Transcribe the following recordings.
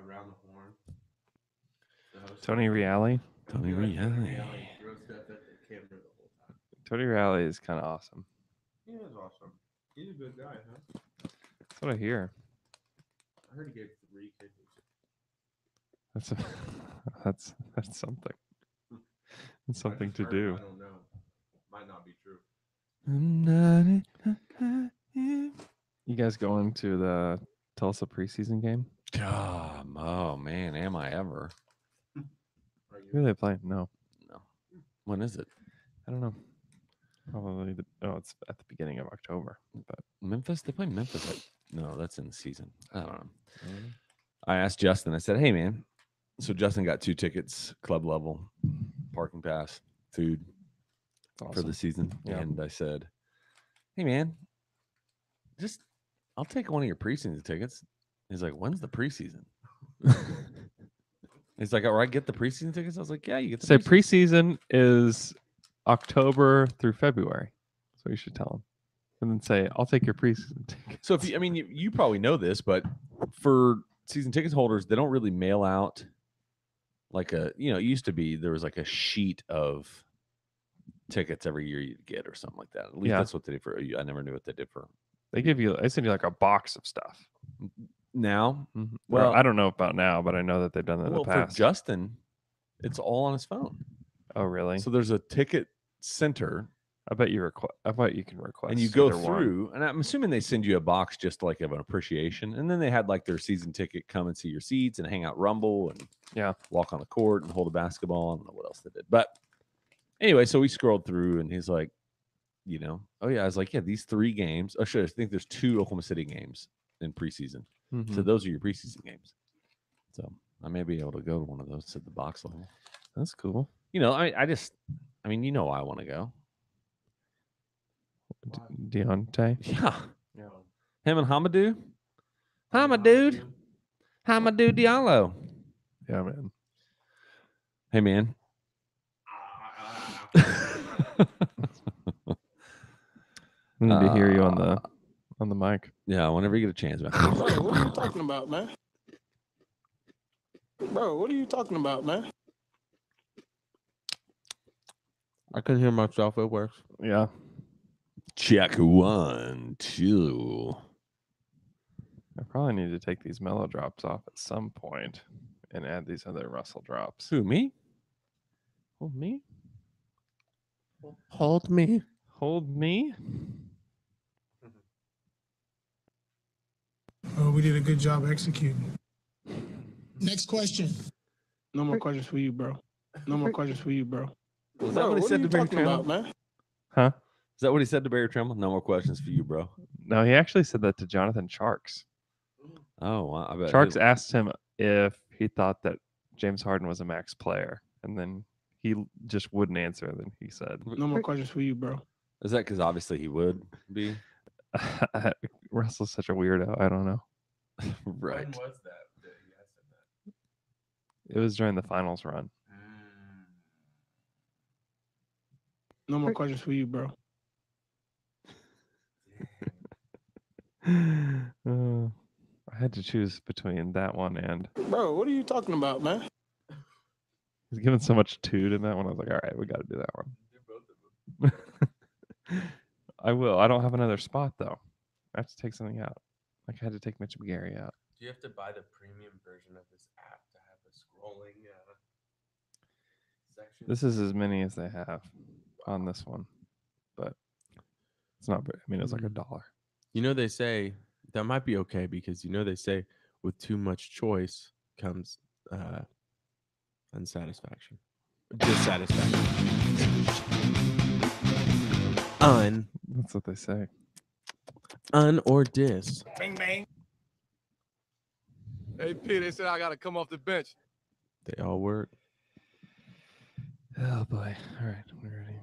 around the horn. Tony Reale. Tony Reale throws stuff at the camera the whole time. Tony Reale is kind of awesome. He is awesome. He's a good guy, huh? That's what I hear. I heard he gave 3 kidneys. That's something. It's something to do. I don't know. Might not be true. You guys going to the Tulsa preseason game? Oh man, am I ever? Who are they playing? No. When is it? I don't know. Probably. It's at the beginning of October. But Memphis? They play Memphis. No, that's in the season. I don't know. I asked Justin. I said, "Hey man," so Justin got 2 tickets, club level, parking pass, food for the season, and I said, "Hey man, I'll take one of your preseason tickets." He's like, "When's the preseason?" He's like, "All right, get the preseason tickets." I was like, "Yeah, you get the preseason is October through February." So you should tell him. And then say, "I'll take your preseason ticket." So if you probably know this, but for season tickets holders, they don't really mail out like it used to be there was like a sheet of tickets every year you'd get or something like that. At least that's what they did for. I never knew what they did for. They send you like a box of stuff. Now, well, I don't know about now, but I know that they've done that in the past. For Justin, it's all on his phone. Oh, really? So there's a ticket center. I bet you can request. And you go through, and I'm assuming they send you a box just like of an appreciation. And then they had like their season ticket come and see your seats and hang out rumble and walk on the court and hold a basketball. I don't know what else they did. But anyway, so we scrolled through and he's like, oh yeah. I was like, yeah, these 3 games. Oh, sure. I think there's 2 Oklahoma City games in preseason. Mm-hmm. So those are your preseason games. So I may be able to go to one of those at the box level. That's cool. I want to go. Deontay? Yeah. Him and Hamadou? Hamadou Diallo. Yeah, man. Hey, man. I need to hear you on the mic. Yeah, whenever you get a chance, man. Bro, what are you talking about, man? Bro, what are you talking about, man? I couldn't hear myself. It works. Yeah. Check 1, 2. I probably need to take these mellow drops off at some point and add these other Russell drops. Who, me? Hold me? Hold me. Hold me? Oh, we did a good job executing. Next question. No more questions for you, bro. No more questions for you, bro. Was that what he said to Barry Trimble? Man? Huh? Is that what he said to Barry Trimble? No more questions for you, bro. No, he actually said that to Jonathan Sharks. Oh, wow. I bet Sharks asked him if he thought that James Harden was a max player, and then he just wouldn't answer. Then he said, "No more questions for you, bro." Is that because obviously he would be? Russell's such a weirdo. I don't know. Right. When was that he asked him that? It was during the finals run. No more questions for you, bro. I had to choose between that one and. Bro, what are you talking about, man? He's given so much toot in that one. I was like, all right, we got to do that one. Do both of them. I will. I don't have another spot though. I have to take something out. Like I had to take Mitch McGarry out. Do you have to buy the premium version of this app to have a scrolling section? This is as many as they have on this one, but it's not very. I mean, it's like $1. They say that might be okay because they say with too much choice comes unsatisfaction, dissatisfaction. That's what they say. Or dis. Bang bang. Hey P, they said I gotta come off the bench. They all work. Oh boy! All right, we're ready.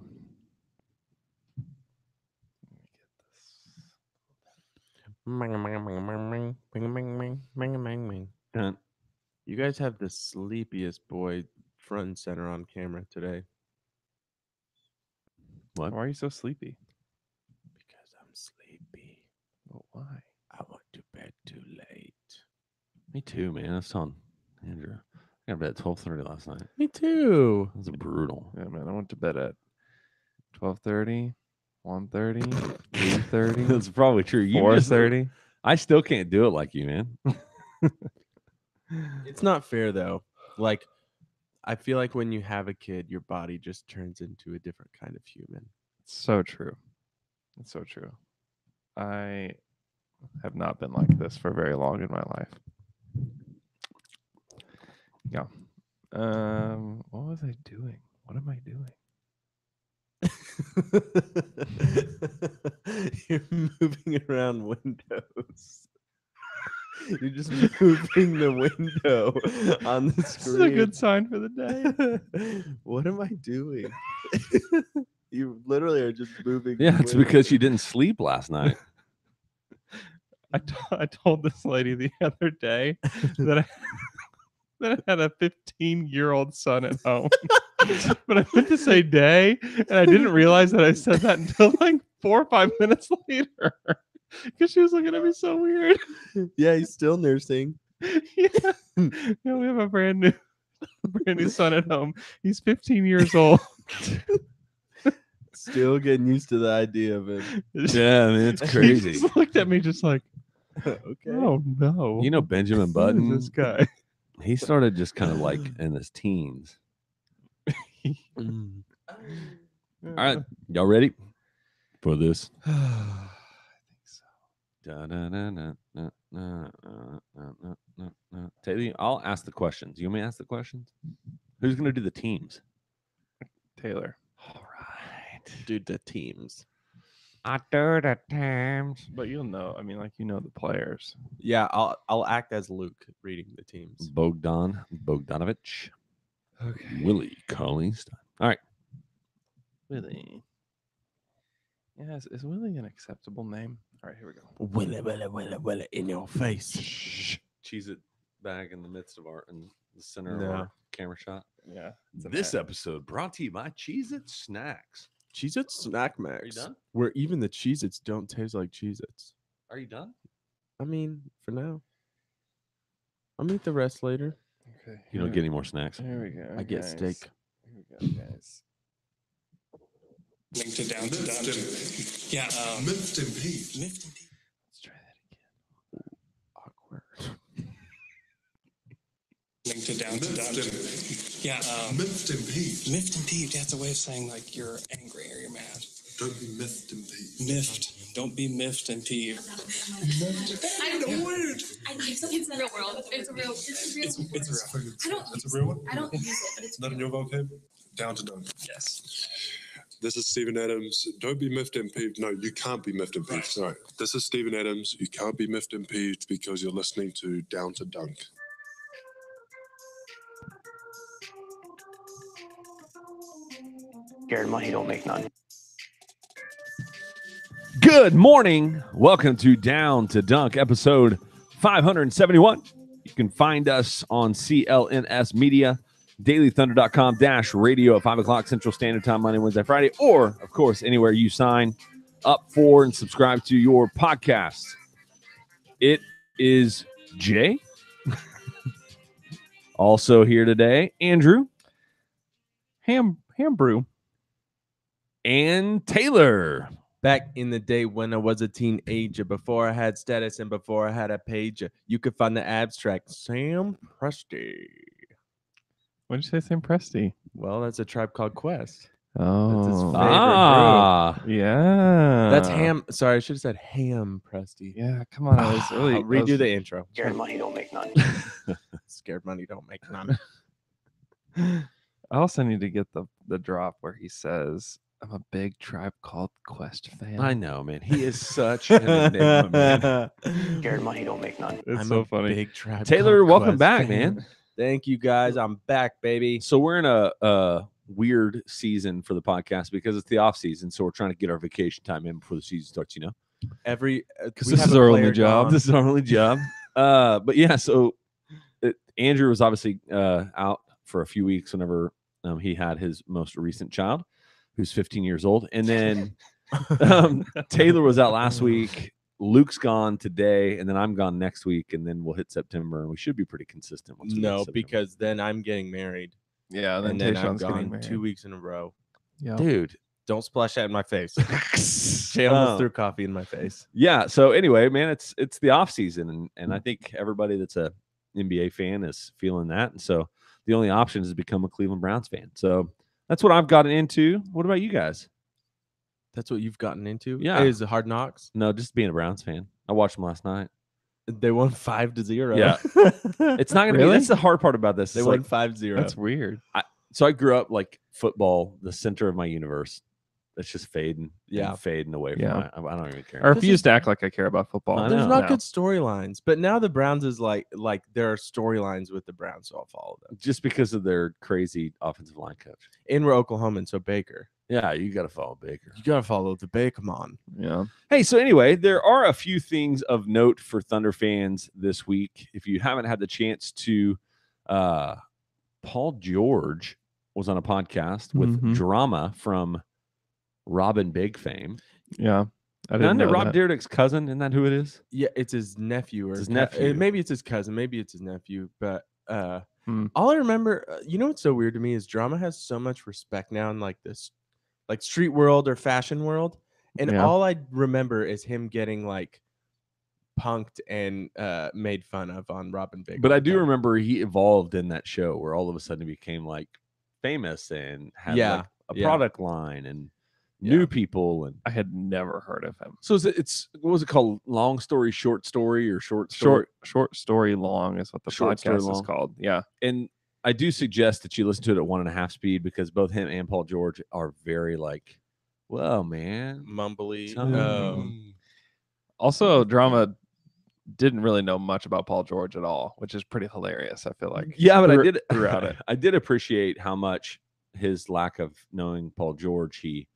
You guys have the sleepiest boy front and center on camera today. What? Why are you so sleepy? Because I'm sleepy. Well, why? I went to bed too late. Me too, man. That's on Andrew, I got to bed at 12:30 last night. Me too. That was brutal. Yeah, man. I went to bed at 12:30, 1:30, 3:30, That's probably true. 4:30. I still can't do it like you, man. It's not fair though. Like, I feel like when you have a kid, your body just turns into a different kind of human. So true. It's so true. I have not been like this for very long in my life. Yeah. What was I doing? What am I doing? You're moving around windows. You're just moving the window on the This is screen. a good sign for the day. What am I doing? You literally are just moving. Yeah, the it's because you window. didn't sleep last night. I told this lady the other day that I had a 15-year-old son at home. But I meant to say day, and I didn't realize that I said that until like 4 or 5 minutes later. Because she was looking at me so weird. Yeah, he's still nursing. Yeah. Yeah, we have a brand new son at home. He's 15 years old. Still getting used to the idea of it. Yeah, man, it's She crazy. just looked at me just like, Okay. oh no. You know, Benjamin Who Button, is this guy? he started just kind of like in his teens. Mm. All right, y'all ready for this? I Taylor, I'll ask the questions. You want me to ask the questions? Who's going to do the teams? Taylor. All right. Dude, the teams. I do the teams. But you'll know. I mean, like, you know the players. Yeah, I'll act as Luke reading the teams. Bogdanovich. Okay. Willie Cauley-Stein. All right. Willie. Yeah, is Willie an acceptable name? All right, here we go. Willie in your face. Cheese it bag in the midst of in the center No. of our camera shot. Yeah. This episode brought to you by Cheez-It Snacks. Cheez-Its Snack Max. Are you done? Where even the Cheez-Its don't taste like Cheez-Its. Are you done? I mean, for now. I'll eat the rest later. Okay. You don't get any more snacks. Here we go. I get guys. steak. Here we go, guys. Link to down to down. Yeah. Miffed and peeved. Let's try that again. Awkward. Link to down to down. Yeah. Miffed and peeved. Miffed and peeved. That's a way of saying like you're angry or you're mad. Don't be miffed and peeved. Miffed. Don't be miffed and peeved. I know the word. It's a real world. It's a real. It's real. I don't. That's a real one? I don't use it, but it's Not in your vocab? Down to dunk. Yes. This is Stephen Adams. Don't be miffed and peeved. No, you can't be miffed and peeved. Sorry. This is Stephen Adams. You can't be miffed and peeved because you're listening to Down to Dunk. Scared money don't make none. Good morning. Welcome to Down to Dunk, episode 571. You can find us on CLNS Media, dailythunder.com/radio at 5 o'clock Central Standard Time, Monday, Wednesday, Friday, or, of course, anywhere you sign up for and subscribe to your podcast. It is Jay. Also here today, Andrew Ham brew. and Taylor. Back in the day when I was a teenager, before I had status and before I had a pager, you could find the abstract Sam Presti. What did you say, Sam Presti? Well, that's a Tribe Called Quest. Oh. favorite brew. Ah, Yeah. That's Ham. Sorry, I should have said Ham Presti. Yeah, come on. I was really I'll redo the intro. Scared money don't make none. Scared money don't make none. I also need to get the drop where he says, I'm a big Tribe Called Quest fan. I know, man. He is such an enigma, man. Scared money don't make none. It's I'm so a funny. Big Tribe Taylor, Called welcome Quest back, fan. man. Thank you, guys. I'm back, baby. So we're in a weird season for the podcast because it's the off season. So we're trying to get our vacation time in before the season starts, you know? Because we this have is a our only player job. gone. This is our only job. But yeah, so Andrew was obviously out for a few weeks whenever he had his most recent child, who's 15 years old. And then Taylor was out last week Luke's gone today, and then I'm gone next week, and then we'll hit September, and we should be pretty consistent. Once we get to No, September. because then I'm getting married, Yeah, and then I'm Tayshawn's getting gone married. 2 weeks in a row. Yeah, dude. Don't splash that in my face. Jay almost threw coffee in my face. Yeah. So anyway, man, it's the off season, and I think everybody that's a NBA fan is feeling that, and so the only option is to become a Cleveland Browns fan. So that's what I've gotten into. What about you guys? That's what you've gotten into? Yeah. Is it Hard Knocks? No, just being a Browns fan. I watched them last night. They won 5-0. Yeah. It's not gonna be. That's the hard part about this. They It's won like, 5-0. that's weird. so I grew up like football, the center of my universe. It's just fading, fading away from Yeah. I don't even care. I refuse to act like I care about football. I There's know. not No. good storylines, but now the Browns is like there are storylines with the Browns, so I'll follow them. Just because of their crazy offensive line coach. And we're Oklahoman, so Baker. Yeah, you got to follow Baker. You gotta follow the Bakerman. Yeah. Hey, so anyway, there are a few things of note for Thunder fans this week. If you haven't had the chance to, Paul George was on a podcast with Mhm. Drama from Robin Big fame. Yeah. I Isn't didn't it know Rob that. Dyrdek's cousin? Isn't that who it is? Yeah, it's his nephew or It's his nephew. Maybe it's his cousin. Maybe it's his nephew. But Hmm. all I remember, you know what's so weird to me is Drama has so much respect now in like this, like street world or fashion world, and Yeah. all I remember is him getting like punked and made fun of on Robin Big. But all I the do time. remember he evolved in that show where all of a sudden he became like famous and had Yeah, like a yeah. product line and Yeah. new people. And I had never heard of him. so it's what was it called? Long story, short story, or short story? Short story long is what the Short story podcast is long. called. Yeah. And I do suggest that you listen to it at 1.5 speed because both him and Paul George are very like, well, man. mumbly. tell Oh. me." Also, Drama didn't really know much about Paul George at all, which is pretty hilarious. I feel like. Yeah, but I through- did throughout it. I did appreciate how much his lack of knowing Paul George. He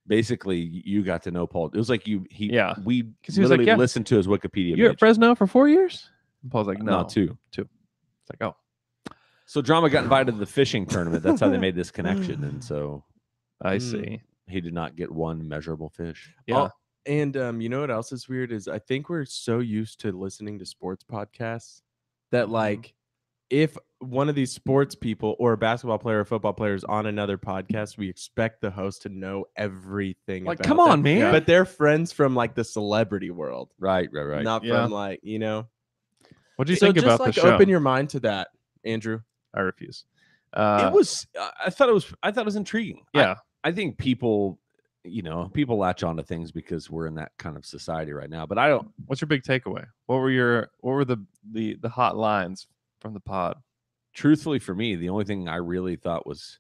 basically you got to know Paul. It was like we Yeah. he was like, literally "Yeah, listened to his Wikipedia. You're at page. Fresno for 4 years? And Paul's like, no, No, 2. It's like, oh, So Drama got invited to the fishing tournament. That's how they made this connection, and so I Mm. see. he did not get one measurable fish. Yeah. And you know what else is weird is I think we're so used to listening to sports podcasts that like if one of these sports people or a basketball player or football player is on another podcast, we expect the host to know everything. Like, about come on, them. man. But they're friends from like the celebrity world, Right. not Yeah. from like What do you so think just about like the show? open your mind to that, Andrew. I refuse. It was. I thought it was intriguing. Yeah. I think people latch on to things because we're in that kind of society right now. But I don't. What's your big takeaway? What were the hot lines from the pod? Truthfully, for me, the only thing I really thought was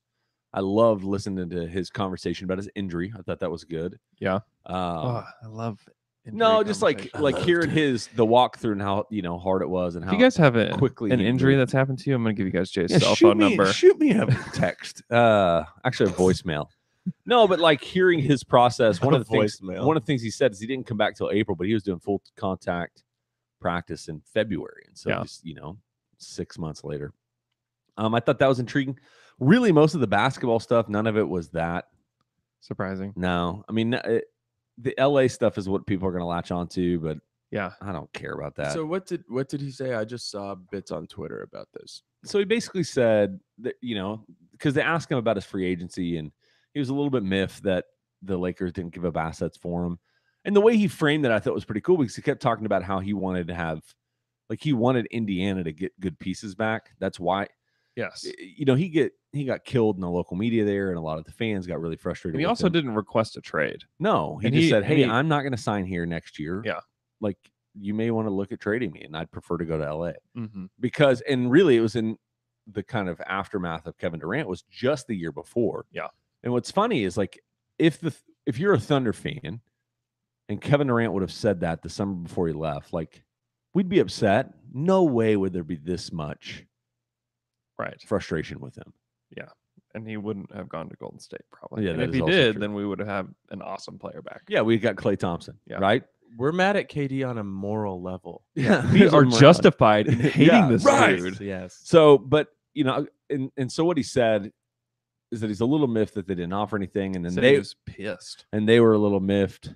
I loved listening to his conversation about his injury. I thought that was good. Yeah. Um, I love no, just like conversations. hearing the walkwalkthrough and how hard it was and how If you guys have quickly an he injury moved. that's happened to you, I'm gonna give you guys Jay's Yeah, cell phone number. Shoot me a text. Actually, a voicemail. No, but like hearing his process. One of the things he said is he didn't come back till April, but he was doing full contact practice in February, and so Yeah. just 6 months later. I thought that was intriguing. Really, most of the basketball stuff, none of it was that. Surprising. No, I mean the LA stuff is what people are going to latch onto, but Yeah. I don't care about that. So what did he say? I just saw bits on Twitter about this. So he basically said that, because they asked him about his free agency, and he was a little bit miffed that the Lakers didn't give up assets for him. And the way he framed it, I thought was pretty cool because he kept talking about how he wanted to have, he wanted Indiana to get good pieces back. That's why, Yes. he got killed in the local media there, and a lot of the fans got really frustrated. And he with also him. didn't request a trade. No, he and just he- said, and "Hey, he- I'm not going to sign here next year. Yeah. Like you may want to look at trading me, and I'd prefer to go to LA." Mm-hmm. Because, and really it was in the kind of aftermath of Kevin Durant was just the year before. Yeah. And what's funny is if you're a Thunder fan and Kevin Durant would have said that the summer before he left, we'd be upset. No way would there be this much Right. frustration with him. And he wouldn't have gone to Golden State probably. Yeah, and that if is he also did, true. then we would have an awesome player back. Yeah, we got Klay Thompson, Yeah. right? We're mad at KD on a moral level. Yeah. We are justified in hating Yeah, this right. dude. Yes. So, but and so what he said is that he's a little miffed that they didn't offer anything, and then Said he was pissed. they were a little miffed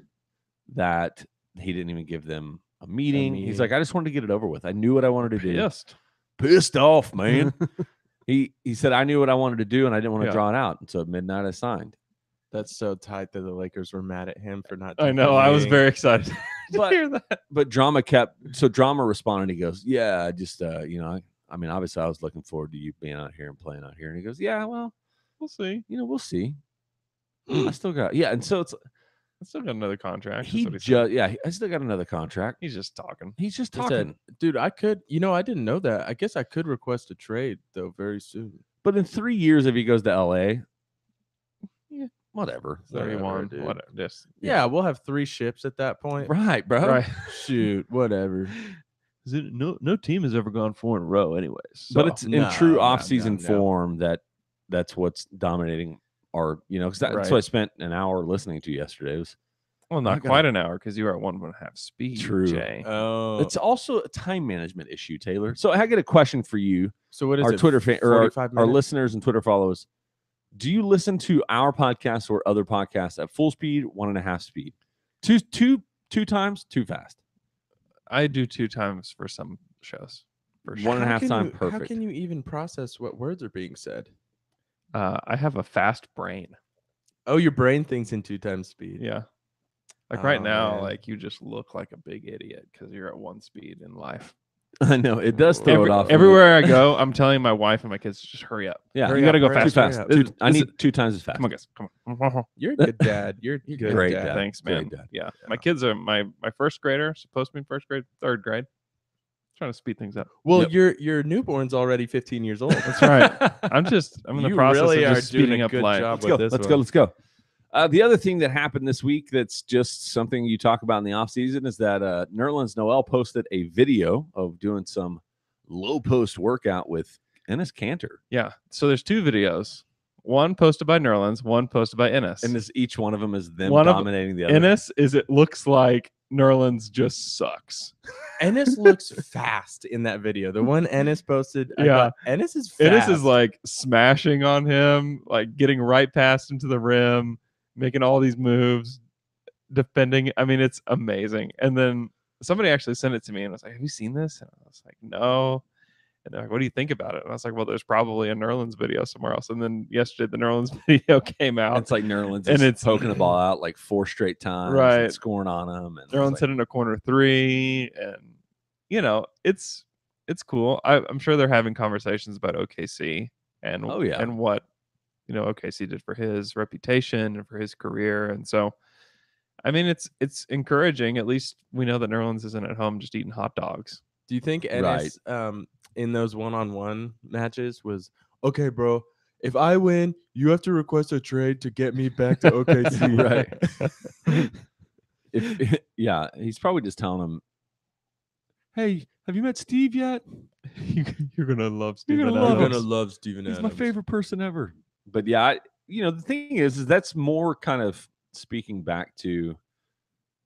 that He didn't even give them a meeting. He's like, I just wanted to get it over with. I knew what I wanted to do. Pissed off, man. He said, I knew what I wanted to do, and I didn't want to draw it out. And so at midnight, I signed. That's so tight that the Lakers were mad at him for not. I know. I was very excited to hear that. But Drama responded. He goes, yeah, I just, I mean, obviously I was looking forward to you being out here and playing out here. And he goes, yeah, well, we'll see. We'll see. I still got, and so I still got another contract. I still got another contract. He's just talking. Dude, I could, I didn't know that. I guess I could request a trade though very soon. But in 3 years, if he goes to LA, whatever. 31, whatever. Just we'll have 3 ships at that point. Right, bro. Right. Shoot, whatever. No team has ever gone 4 in a row, anyways. So. But it's in true off-season form that's what's dominating our, because that's what I spent an hour listening to yesterday. It was not quite an hour because you were at 1.5 speed. True. Jay. Oh, it's also a time management issue, Taylor. So I get a question for you. So what is our it? Twitter fan or our listeners and Twitter followers? Do you listen to our podcast or other podcasts at full speed, 1.5 speed, two times, too fast? I do 2 times for some shows. For sure. 1.5 times, perfect. How can you even process what words are being said? I have a fast brain. Oh, your brain thinks in 2 times speed. Yeah. Like right now, man. like you just look like a big idiot because you're at 1 speed in life. I know it does throw it off. Everywhere I go, I'm telling my wife and my kids, just hurry up. Yeah, you got to go too fast. I need 2 times as fast. Come on, guys. Come on. You're a good dad. You're a good great dad. Thanks, man. Great dad. Yeah. My kids are my first grader, supposed to be in first grade, 3rd grade. Trying to speed things up. Well, your newborn's already 15 years old. That's right. I'm in the process of just speeding up life. Let's go. The other thing that happened this week that's just something you talk about in the offseason is that Nerlens Noel posted a video of doing some low post workout with Enes Kanter. Yeah. So there's 2 videos. One posted by Nerlens, one posted by Enes. And each one of them is them dominating the other. Enes it looks like Nerlens just sucks. Enes looks fast in that video. The one Enes posted, Enes is fast. Enes is like smashing on him, like getting right past him to the rim, making all these moves, defending. I mean, it's amazing. And then somebody actually sent it to me and was like, have you seen this? And I was like, no. And they're like, what do you think about it? And I was like, well, there's probably a Nerlens video somewhere else. And then yesterday, the Nerlens video came out. It's like Nerlens is poking the ball out like 4 straight times, right? And scoring on him. And Nerlens hitting a corner 3, and it's cool. I'm sure they're having conversations about OKC and and what OKC did for his reputation and for his career. And so, I mean, it's encouraging. At least we know that Nerlens isn't at home just eating hot dogs. Do you think Enes in those one-on-one matches was, okay, bro, if I win, you have to request a trade to get me back to OKC? Right. He's probably just telling him, hey, have you met Steve yet? You're going to love Steven Adams. You're going to love Steven Adams. He's my favorite person ever. But the thing is that's more kind of speaking back to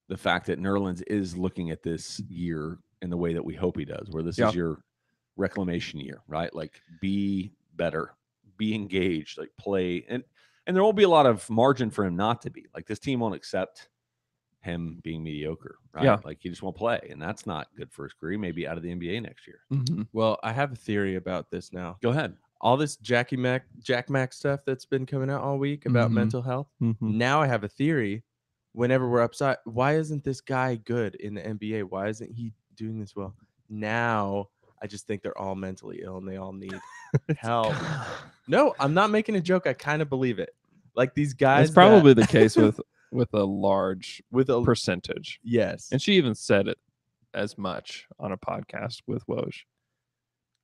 the fact that Nerlens is looking at this year in the way that we hope he does, where this is your reclamation year, right? Like be better, be engaged, like play. And there won't be a lot of margin for him not to be. Like this team won't accept him being mediocre, right? Yeah. Like he just won't play. And that's not good for his career. Maybe out of the NBA next year. Mm-hmm. Well, I have a theory about this now. Go ahead. All this Jack Mac stuff that's been coming out all week about mental health. Mm-hmm. Now I have a theory. Whenever we're upside, why isn't this guy good in the NBA? Why isn't he doing this well? Now I just think they're all mentally ill and they all need help. No, I'm not making a joke. I kind of believe it. Like these guys. It's probably the case with a large percentage. Yes. And she even said it as much on a podcast with Woj.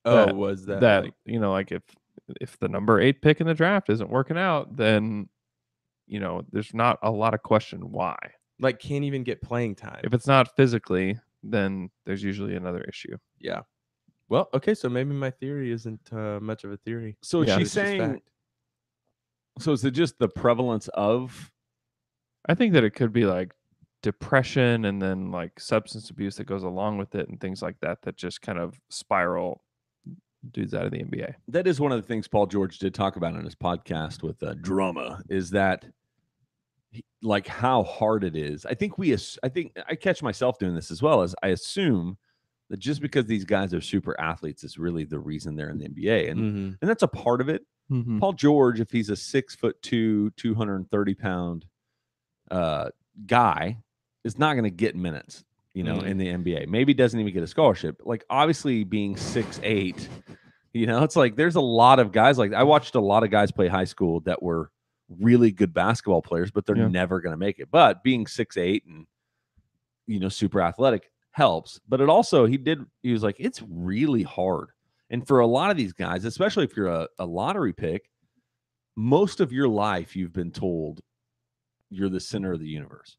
Oh, was that like, like if the number 8 pick in the draft isn't working out, then there's not a lot of question why. Like can't even get playing time. If it's not physically, then there's usually another issue. Yeah. Well, okay, so maybe my theory isn't much of a theory. So she's saying. So is it just the prevalence of? I think that it could be like depression and then like substance abuse that goes along with it and things like that just kind of spiral dudes out of the NBA. That is one of the things Paul George did talk about in his podcast with Drama, is that like how hard it is. I think I catch myself doing this as well, as I assume that just because these guys are super athletes is really the reason they're in the NBA. And that's a part of it. Mm-hmm. Paul George, if he's a 6'2", 230-pound guy, is not going to get minutes, in the NBA. Maybe doesn't even get a scholarship. Like, obviously being 6'8", it's like there's a lot of guys like I watched a lot of guys play high school that were really good basketball players, but they're never going to make it. But being 6'8" and super athletic helps. But it also he was like, it's really hard. And for a lot of these guys, especially if you're a lottery pick, most of your life you've been told you're the center of the universe.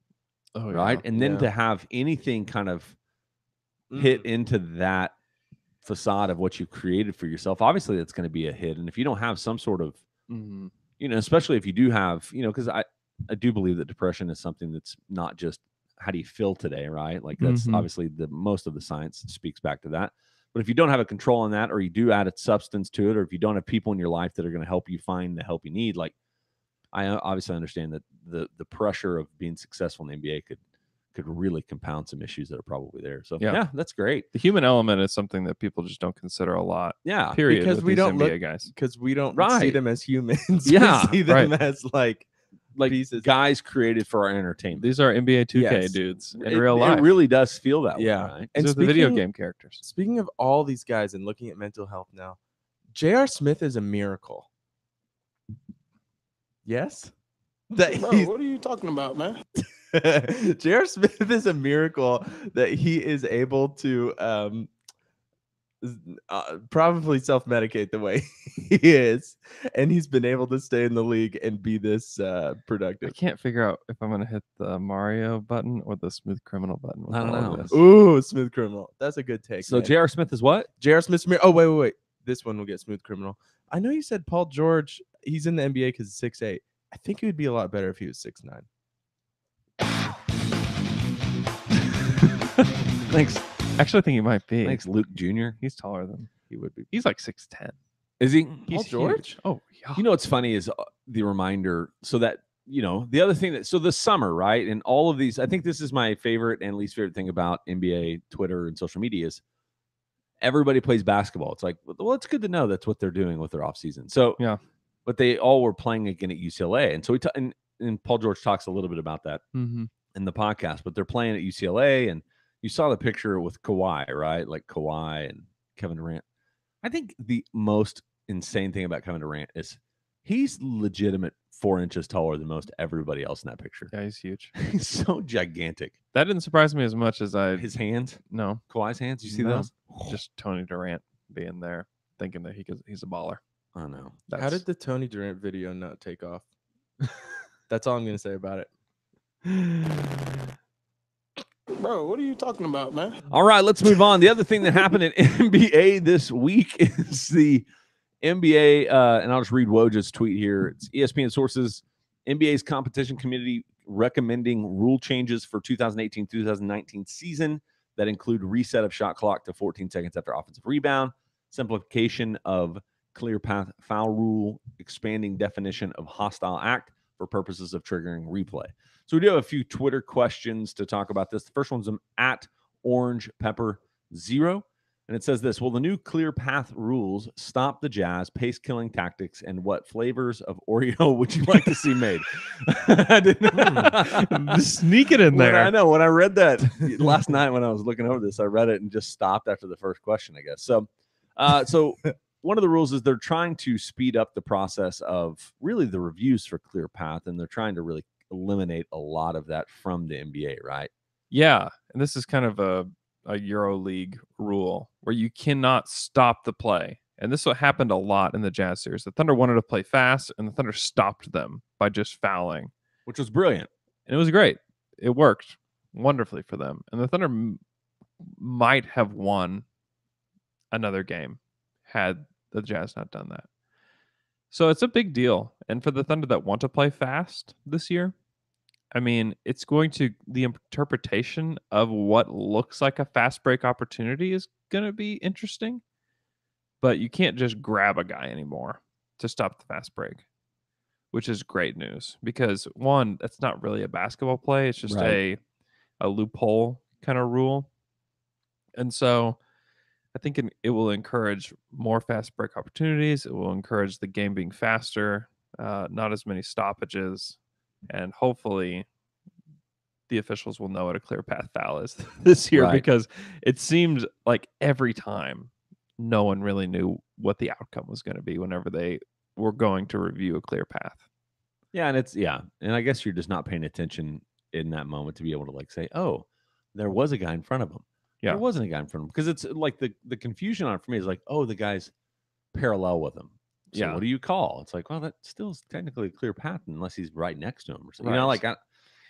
Oh, right. Yeah. And then to have anything kind of hit into that facade of what you've created for yourself, obviously that's going to be a hit. And if you don't have some sort of, especially if you do have, because I do believe that depression is something that's not just how do you feel today, right? Like that's obviously most of the science speaks back to that. But if you don't have a control on that, or you do add a substance to it, or if you don't have people in your life that are going to help you find the help you need, like I obviously understand that the pressure of being successful in the NBA could really compound some issues that are probably there. So yeah, that's great. The human element is something that people just don't consider a lot. Yeah, period. Because we don't NBA guys, because we don't see Right. them as humans. Yeah, we see them as like pieces. guys created for our entertainment. these are NBA 2K Yes. dudes in real life. It really does feel that Yeah. way, right? And And the video game characters. Speaking of all these guys and looking at mental health now, J.R. Smith is a miracle. Yes? That Bro, he's what are you talking about, man? J.R. Smith is a miracle that he is able to probably self-medicate the way he is, and he's been able to stay in the league and be this I productive. can't figure out if I'm going to hit the Mario button or the smooth criminal button. With I don't all of know. this. Ooh, smooth criminal. That's a good take. So man. J.R. Smith is what? J.R. Smith's a miracle. Oh, wait. This one will get smooth criminal. I know you said Paul George. He's in the NBA because he's 6'8". I think he would be a lot better if he was 6'9". Thanks. Actually, I think he might be. Thanks, Luke Jr. He's taller than He would be. He's like 6'10". Is he? He's George? huge. Oh yeah. What's funny is the reminder. So that the other thing so the summer, right, and all of these. I think this is my favorite and least favorite thing about NBA Twitter and social media is everybody plays basketball. It's like, well, it's good to know that's what they're doing with their off season. So Yeah. but they all were playing again at UCLA, and so and Paul George talks a little bit about that Mm-hmm. in the podcast. But they're playing at UCLA, and you saw the picture with Kawhi, right? Like Kawhi and Kevin Durant. I think the most insane thing about Kevin Durant is he's legitimate 4 inches taller than most everybody else in that picture. Yeah, he's huge. He's so gigantic. That didn't surprise me as much as I. His hands, No, Kawhi's hands. You see No. those? just Tony Durant being there, thinking that he's a baller. Oh no. How did the Tony Durant video not take off? That's all I'm going to say about it. Bro, what are you talking about, man? All right, let's move on. The other thing that happened in NBA this week is the NBA, and I'll just read Woj's tweet here. It's ESPN sources, NBA's competition committee recommending rule changes for 2018-2019 season that include reset of shot clock to 14 seconds after offensive rebound, simplification of clear path foul rule, expanding definition of hostile act for purposes of triggering replay. So we do have a few Twitter questions to talk about this. The first one's at Orange Pepper 0. And it says this: will the new clear path rules stop the Jazz pace-killing tactics, and what flavors of Oreo would you like to see made? I didn't Sneak it in there. I know. When I read that last night when I was looking over this, I read it and just stopped after the first question, I guess. So, so one of the rules is they're trying to speed up the process of really the reviews for clear path, and they're trying to really eliminate a lot of that from the NBA, right? Yeah, and this is kind of a Euro League rule where you cannot stop the play. And this is what happened a lot in the Jazz series. The Thunder wanted to play fast, and the Thunder stopped them by just fouling, which was brilliant. And it was great. It worked wonderfully for them. And the Thunder might have won another game had the Jazz not done that. So it's a big deal. And for the Thunder that want to play fast this year, I mean, it's going to, the interpretation of what looks like a fast break opportunity is going to be interesting, but you can't just grab a guy anymore to stop the fast break. which is great news because one, that's not really a basketball play. It's just a loophole kind of rule. And so I think it will encourage more fast break opportunities. It will encourage the game being faster, not as many stoppages, and hopefully the officials will know what a clear path foul is this year because it seemed like every time no one really knew what the outcome was going to be whenever they were going to review a clear path. Yeah, and I guess you're just not paying attention in that moment to be able to like say, oh, there was a guy in front of him. Yeah. There wasn't a guy in front of him because it's like the confusion on it for me is like, oh, the guy's parallel with him. So what do you call? It's like, well, that still is technically a clear path unless he's right next to him or something. You know, like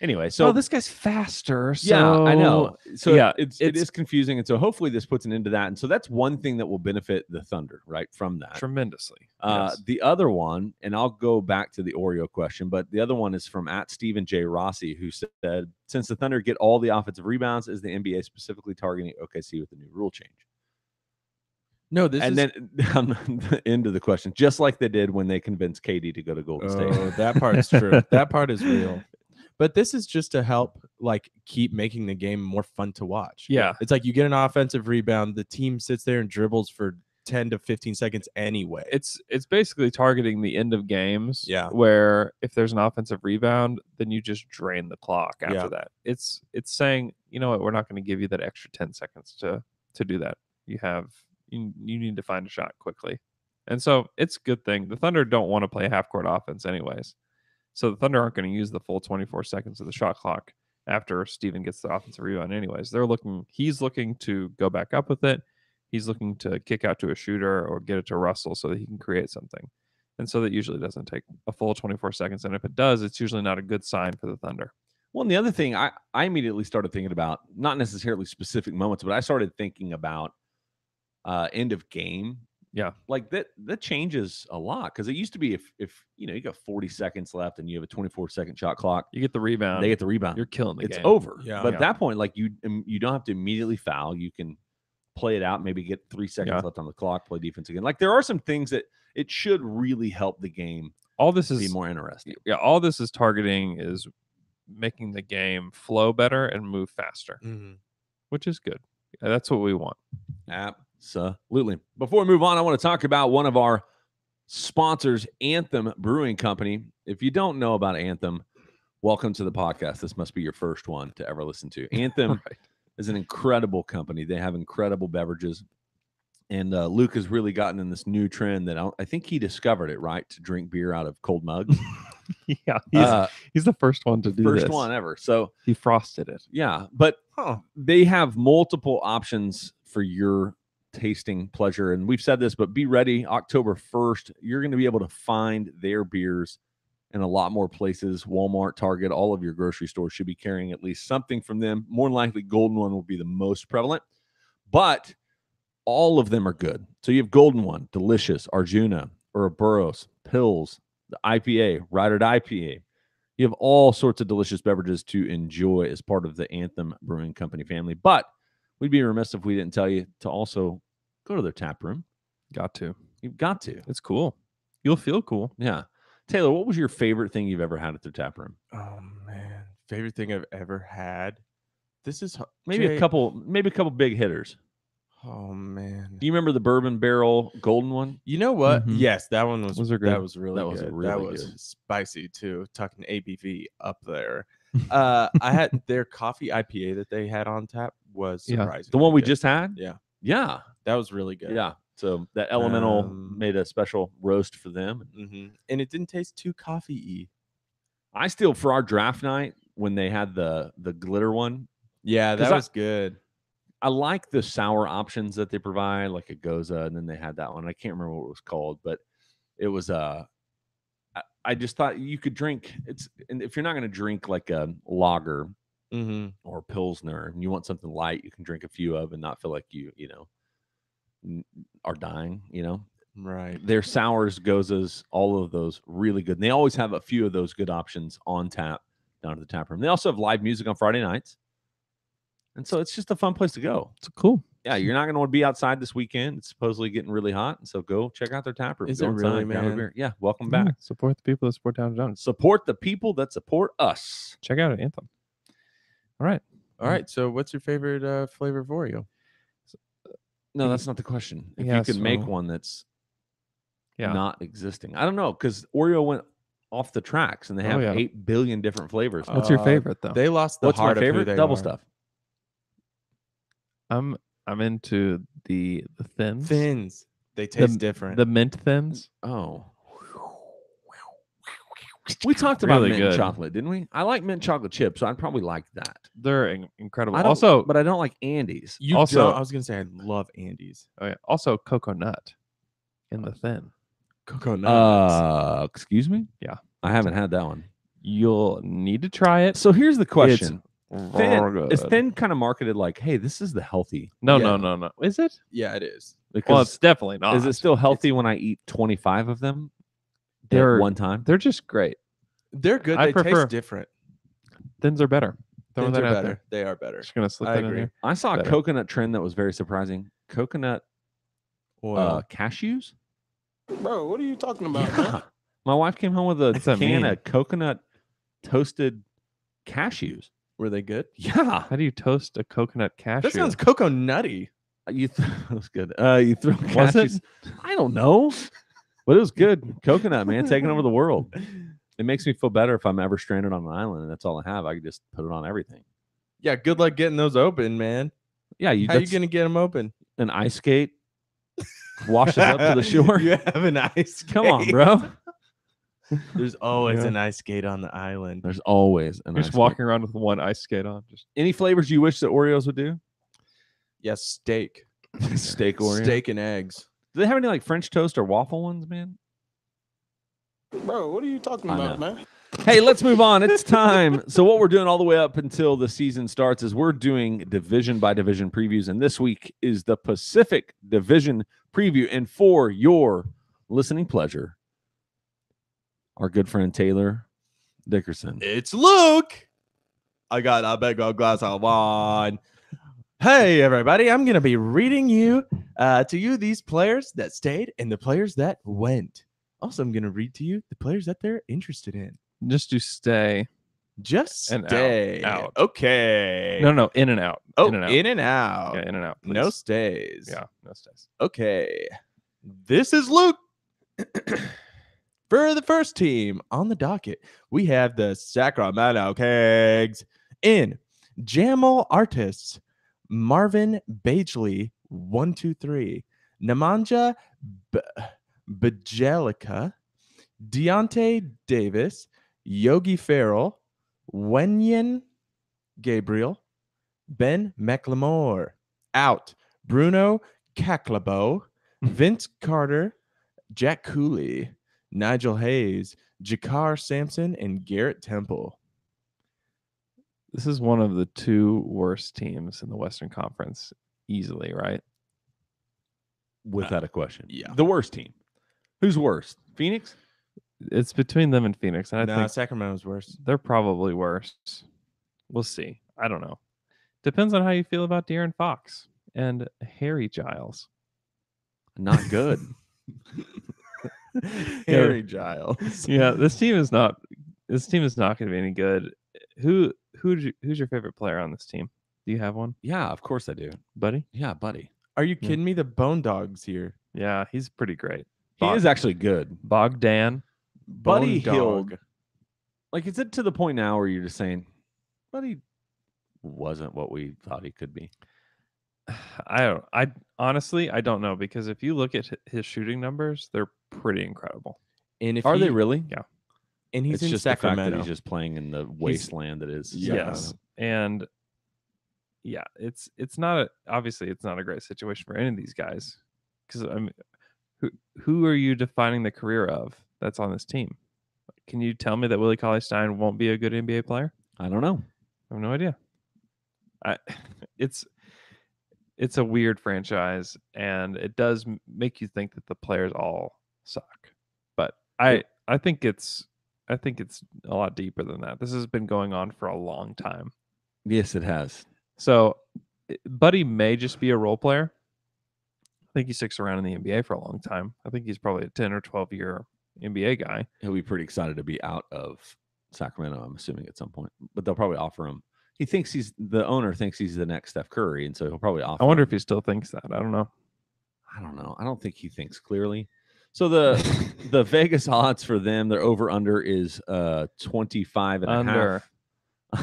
anyway, so this guy's faster. So yeah, I know. So yeah, it is confusing, and so hopefully this puts an end to that. And so that's one thing that will benefit the Thunder, right, from that tremendously. The other one, and I'll go back to the Oreo question, but the other one is from @Stephen J. Rossi, who said, since the Thunder get all the offensive rebounds, is the NBA specifically targeting OKC with the new rule change? No, then on the end of the question, just like they did when they convinced KD to go to Golden State. Oh, that part's true. That part is real. But this is just to help like keep making the game more fun to watch. Yeah. It's like you get an offensive rebound, the team sits there and dribbles for 10 to 15 seconds anyway. It's basically targeting the end of games. Yeah. Where if there's an offensive rebound, then you just drain the clock after that. It's saying, you know what, we're not going to give you that extra 10 seconds to do that. You need to find a shot quickly. And so it's a good thing. The Thunder don't want to play half-court offense anyways. So the Thunder aren't going to use the full 24 seconds of the shot clock after Steven gets the offensive rebound anyways. He's looking to go back up with it. He's looking to kick out to a shooter or get it to Russell so that he can create something. And so that usually doesn't take a full 24 seconds. And if it does, it's usually not a good sign for the Thunder. Well, and the other thing I immediately started thinking about, not necessarily specific moments, but I started thinking about end of game. Yeah. Like that changes a lot because it used to be if you got 40 seconds left and you have a 24-second shot clock, you get the rebound. They get the rebound. You're killing the game. It's over. Yeah. But at that point, like you don't have to immediately foul. You can play it out, maybe get 3 seconds left on the clock, play defense again. Like there are some things that it should really help the game. All this is be more interesting. Yeah, all this is targeting is making the game flow better and move faster, which is good. That's what we want. Absolutely. Before we move on, I want to talk about one of our sponsors, Anthem Brewing Company. If you don't know about Anthem, welcome to the podcast. This must be your first one to ever listen to. Anthem is an incredible company. They have incredible beverages. And Luke has really gotten in this new trend that I think he discovered it, right? To drink beer out of cold mugs. Yeah, he's the first one to do this. First one ever. So he frosted it. Yeah, but they have multiple options for your tasting pleasure. And we've said this, but be ready. October 1st, you're going to be able to find their beers in a lot more places. Walmart, Target, all of your grocery stores should be carrying at least something from them. More than likely, Golden One will be the most prevalent. But all of them are good. So you have Golden One, Delicious, Arjuna, Ouroboros, Pills, the IPA, Ride or Die IPA. You have all sorts of delicious beverages to enjoy as part of the Anthem Brewing Company family. But we'd be remiss if we didn't tell you to also go to their tap room. Got to. You've got to. It's cool. You'll feel cool. Yeah. Taylor, what was your favorite thing you've ever had at their tap room? Oh, man. Favorite thing I've ever had? This is maybe a couple big hitters. Oh, man. Do you remember the bourbon barrel golden one? You know what? Yes, that one was Those are good. That was really good. That was good. Spicy too. Tucking ABV up there. I had their coffee IPA that they had on tap was surprising. The one we just had? Yeah. Yeah. That was really good. Yeah. So that Elemental made a special roast for them. And it didn't taste too coffee-y. I still, for our draft night, when they had the glitter one. Yeah, that was good. I like the sour options that they provide, like a Goza, and then they had that one. I can't remember what it was called, but it was I just thought you could drink and if you're not going to drink like a lager or Pilsner and you want something light, you can drink a few of and not feel like you are dying, Right. Their sours, Gozas, all of those really good. And they always have a few of those good options on tap down at the tap room. They also have live music on Friday nights. And so it's just a fun place to go. It's cool. Yeah, you're not going to want to be outside this weekend. It's supposedly getting really hot, and so go check out their tap room. Is Go it really, inside, grab a man? beer. Yeah, welcome Yeah, back. support the people that support Down Jones. Support the people that support us. Check out Anthem. All right. All right. So, what's your favorite flavor of Oreo? No, that's not the question. If Yeah, you could make so- one that's Yeah. not existing, I don't know, because Oreo went off the tracks, and they have yeah. 8 billion different flavors. What's your favorite though? They lost the What's my heart of who favorite? they Double are. stuff. I'm into the thins. Thins. They taste different. The mint thins. Oh. We talked about Really mint good. chocolate, didn't we? I like mint chocolate chips, so I'd probably like that. They're incredible. I don't, Also, but I don't like Andes. You also- don't- I was gonna say I love Andes. oh yeah, also coconut in the thin. Coconut. Excuse me? Yeah. I haven't had that one. You'll need to try it. So here's the question. It's Thin, very is good. Thin kind of marketed like, hey, this is the healthy? No, Yeah. no. Is it? Yeah, it is. Because Well, it's definitely not. is it still healthy when I eat 25 of them They're- at one time? They're just great. They're good. I They prefer- taste different. Thins are better. Throwing Thins that are out better. there. They are better. Just gonna slip I that in agree. here. I saw a Better. coconut trend that was very surprising. Coconut Oil. cashews? Bro, what are you talking about, man? Yeah. My wife came home with a What's that can mean? of coconut toasted cashews. Were they good? Yeah. How do you toast a coconut cashew? That sounds cocoa nutty. That was good. You throw Was it? cashews. I don't know. But it was good. Coconut, man, taking over the world. It makes me feel better if I'm ever stranded on an island and that's all I have. I can just put it on everything. Yeah, good luck getting those open, man. Yeah, How you that's gonna get them open? an ice skate washes up to the shore. You have an ice. Come on, skate. bro. There's always Yeah. an ice skate on the island. There's always an You're ice just skate. walking around with one ice skate on. Just Any flavors you wish that Oreos would do? Yes, steak. Steak Oreo. Steak and eggs. Do they have any like French toast or waffle ones, man? Bro, what are you talking I about, know. man? Hey, let's move on. It's time. So what we're doing all the way up until the season starts is we're doing division by division previews. And this week is the Pacific Division preview. And for your listening pleasure, our good friend Taylor Dickerson. It's Luke. I got a big old glass of wine. Hey, everybody. I'm going to be reading to you these players that stayed and the players that went. Also, I'm going to read to you the players that they're interested in. do stay. Just And out. stay. Out. Okay. No, in and out. Oh, in and out. in and out. Yeah, in and out. No please. stays. Yeah, no stays. Okay. This is Luke. For the first team on the docket, we have the Sacramento Kings in Jamal Artists, Marvin Bagely, 123, Nemanja Bjelica, Deontay Davis, Yogi Farrell, Wenyen Gabriel, Ben McLemore. Out, Bruno Caclabo, Vince Carter, Jack Cooley, Nigel Hayes, Jakar Sampson, and Garrett Temple. This is one of the two worst teams in the Western Conference, easily, right? Without a question. yeah. The worst team. Who's worse? Phoenix? It's between them and Phoenix, and I No, think Sacramento's worse. they're probably worse. We'll see. I don't know. Depends on how you feel about De'Aaron Fox and Harry Giles. Not good. Harry Giles. Yeah, this team is not going to be any good. Who's your favorite player on this team? Do you have one, Yeah, of course I do. buddy? Yeah, buddy. Are you Yeah. kidding me? The Bone Dog's here. Yeah, he's pretty great. He is actually good. Bogdan. Buddy Bone Hield. Dog. Like, is it to the point now where you're just saying, Buddy wasn't what we thought he could be? I honestly don't know, because if you look at his shooting numbers, they're pretty incredible. And if Are he- they really? Yeah. And he's It's in just the fact that Sacramento. he's just playing in the wasteland that is. Yeah. Yes. And yeah, it's not obviously it's not a great situation for any of these guys, because I mean, who are you defining the career of that's on this team? Can you tell me that Willie Cauley-Stein won't be a good NBA player? I don't know. I have no idea. It's a weird franchise, and it does make you think that the players all suck. But I think it's a lot deeper than that. This has been going on for a long time. Yes, it has. So Buddy may just be a role player. I think he sticks around in the NBA for a long time. I think he's probably a 10 or 12-year NBA guy. He'll be pretty excited to be out of Sacramento, I'm assuming, at some point. But they'll probably offer him. The owner thinks he's the next Steph Curry, and so he'll probably offer I wonder him. if he still thinks that. I don't know. I don't know. I don't think he thinks clearly. So the Vegas odds for them, their over-under is 25 and a half.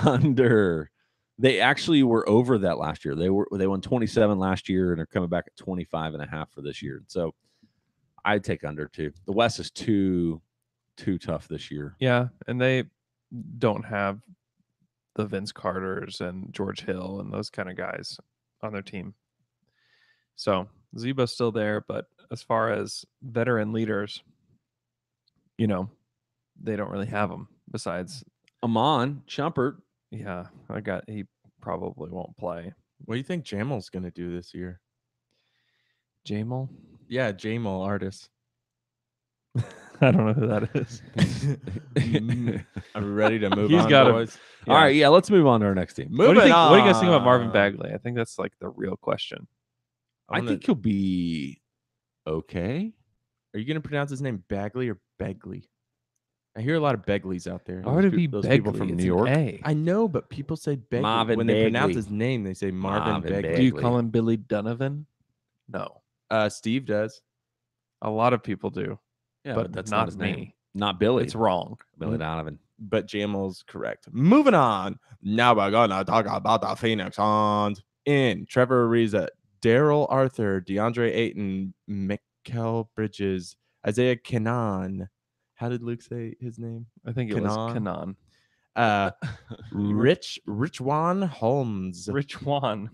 Under. They actually were over that last year. They won 27 last year, and they're coming back at 25 and a half for this year. So I'd take under too. The West is too tough this year. Yeah, and they don't have the Vince Carters and George Hill and those kind of guys on their team. So Zebo's still there, but as far as veteran leaders, they don't really have them besides Amon Shumpert. Yeah, he probably won't play. What do you think Jamal's going to do this year? Jamal? Yeah, Jamal artist. I don't know who that is. Are we ready to move He's on, got boys? All right, yeah, let's move on to our next team. What do you guys think about Marvin Bagley? I think that's like the real question. I think he'll be okay. Are you going to pronounce his name Bagley or Begley? I hear a lot of Begleys out there. Why would it be those people Begley? from It's New York? an A. I know, but people say Begley. Marvin when they pronounce Bagley. his name, they say Marvin Marvin Begley. Do you Bagley. call him Billy Donovan? No. Steve does. A lot of people do, Yeah, but that's not his me. name. Not Billy. It's wrong. Billy Donovan. But Jamal's correct. Moving on. Now we're going to talk about the Phoenix Suns. In Trevor Ariza, Daryl Arthur, DeAndre Ayton, Mikal Bridges, Isaiah Kenan. How did Luke say his name? I think it was Kanan. Rich Juan Holmes, Rich Juan.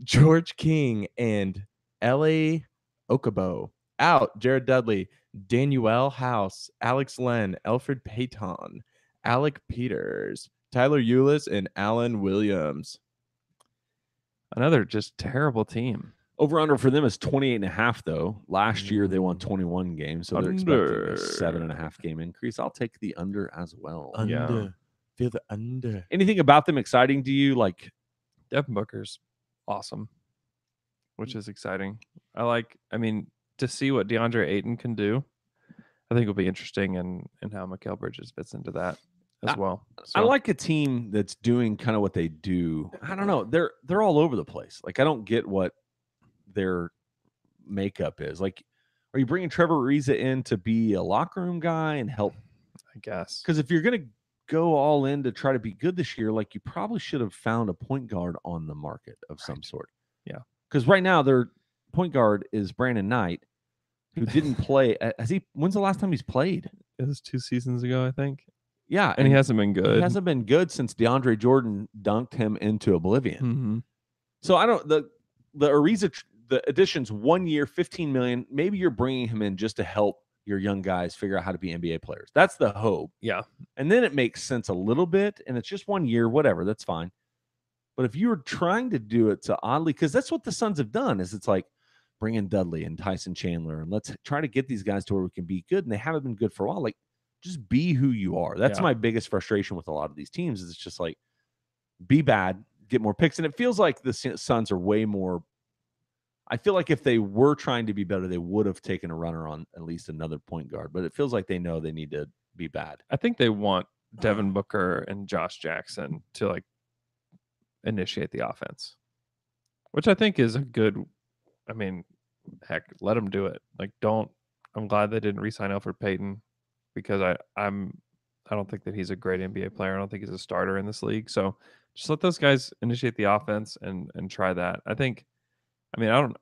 George King, and L.A. Okabo. Out, Jared Dudley, Daniel House, Alex Len, Alfred Payton, Alec Peters, Tyler Eulis, and Alan Williams. Another just terrible team. Over under for them is 28.5, though. Last year they won 21 games, so they're expecting a 7.5 game increase. I'll take the under as well. Under. Feel the under. Anything about them exciting to you? Like Devin Booker's awesome, which is exciting. To see what DeAndre Ayton can do, I think will be interesting, and how Mikal Bridges fits into that as well. I like a team that's doing kind of what they do. I don't know. They're all over the place. Like I don't get what their makeup is. Like, are you bringing Trevor Ariza in to be a locker room guy and help? I guess. Because if you're going to go all in to try to be good this year, like you probably should have found a point guard on the market of some sort. Yeah. Because right now their point guard is Brandon Knight, who didn't play. When's the last time he's played? It was 2 seasons ago, I think. Yeah. And he hasn't been good. He hasn't been good since DeAndre Jordan dunked him into oblivion. Mm-hmm. So I don't, the Ariza, the additions 1 year, $15 million. Maybe you're bringing him in just to help your young guys figure out how to be NBA players. That's the hope. Yeah. And then it makes sense a little bit, and it's just 1 year, whatever, that's fine. But if you were trying to do it to oddly, because that's what the Suns have done, is it's like bring in Dudley and Tyson Chandler, and let's try to get these guys to where we can be good, and they haven't been good for a while. Like, just be who you are. That's my biggest frustration with a lot of these teams, is it's just like, be bad, get more picks. And it feels like the Suns are way more, I feel like if they were trying to be better, they would have taken a runner on at least another point guard. But it feels like they know they need to be bad. I think they want Devin Booker and Josh Jackson to like initiate the offense, which I think is a good, I mean, heck, let them do it. Like, I'm glad they didn't re-sign Alfred Payton, because I don't think that he's a great NBA player. I don't think he's a starter in this league. So just let those guys initiate the offense and try that. I don't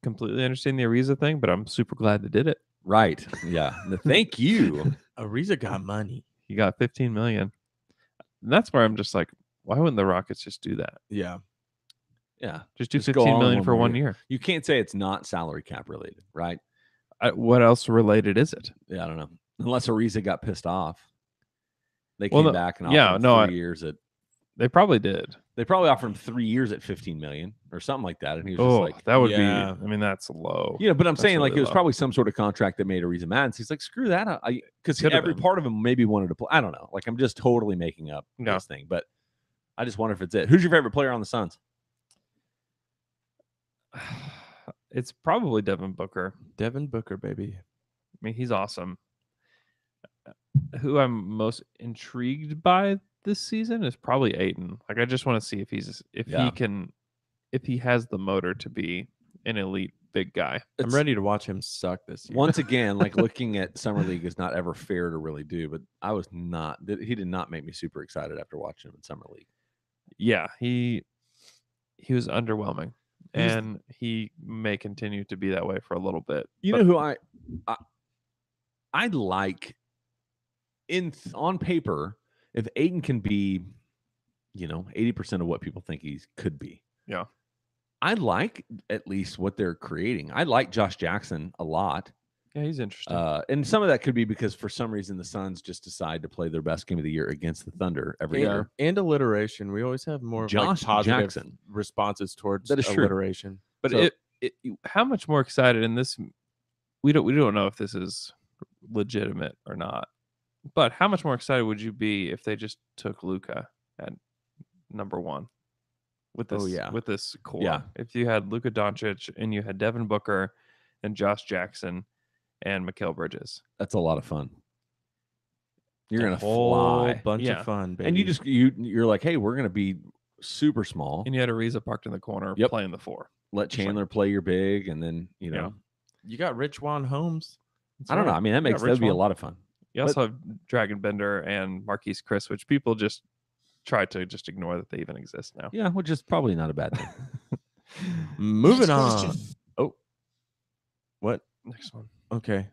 completely understand the Ariza thing, but I'm super glad they did it. Right. Yeah. Thank you. Ariza got money. He got $15 million. And that's where I'm just like, why wouldn't the Rockets just do that? Yeah. Yeah. Just do go $15 on million for more 1 year. You can't say it's not salary cap related, right? What else related is it? Yeah, I don't know. Unless Ariza got pissed off. They came back and offered him 3 years at. They probably did. They probably offered him 3 years at $15 million or something like that, and he was just like, that would be. I mean, that's low. Yeah, but I'm saying really like it was low. probably some sort of contract that made Ariza mad. So he's like, screw that, because every part of him maybe wanted to play. I don't know. Like I'm just totally making up this thing, but I just wonder if it's it. Who's your favorite player on the Suns? It's probably Devin Booker. Devin Booker, baby. I mean, he's awesome. Who I'm most intrigued by this season is probably Aiden. Like, I just want to see if he has the motor to be an elite big guy. I'm ready to watch him suck this year. Once again, like looking at summer league is not ever fair to really do, but I was not. He did not make me super excited after watching him in summer league. Yeah, he was underwhelming, and he may continue to be that way for a little bit. You know who I like on paper, if Aiden can be, 80% of what people think he could be. Yeah. I like at least what they're creating. I like Josh Jackson a lot. Yeah, he's interesting. And some of that could be because for some reason the Suns just decide to play their best game of the year against the Thunder every year. And alliteration. We always have more Josh positive Jackson. responses towards That is true. alliteration. But So- how much more excited in this? We don't know if this is legitimate or not. But how much more excited would you be if they just took Luka at number 1 with this? With this core, Yeah. If you had Luka Doncic and you had Devin Booker and Josh Jackson and Mikal Bridges, That's a lot of fun. You're A gonna whole fly, bunch Yeah. of fun, baby. and you're like, hey, we're gonna be super small. and you had Ariza parked in the corner Yep. playing the 4. Let Chandler play your big, and then Yeah. you got Rich Juan Holmes. That's I don't know. right. I mean, that Yeah, would Rich be a Paul. lot of fun. You also have Dragon Bender and Marquise Chris, which people just try to just ignore that they even exist now. Yeah, which is probably not a bad thing. Moving Next on. question. Oh, what? Next one. Okay.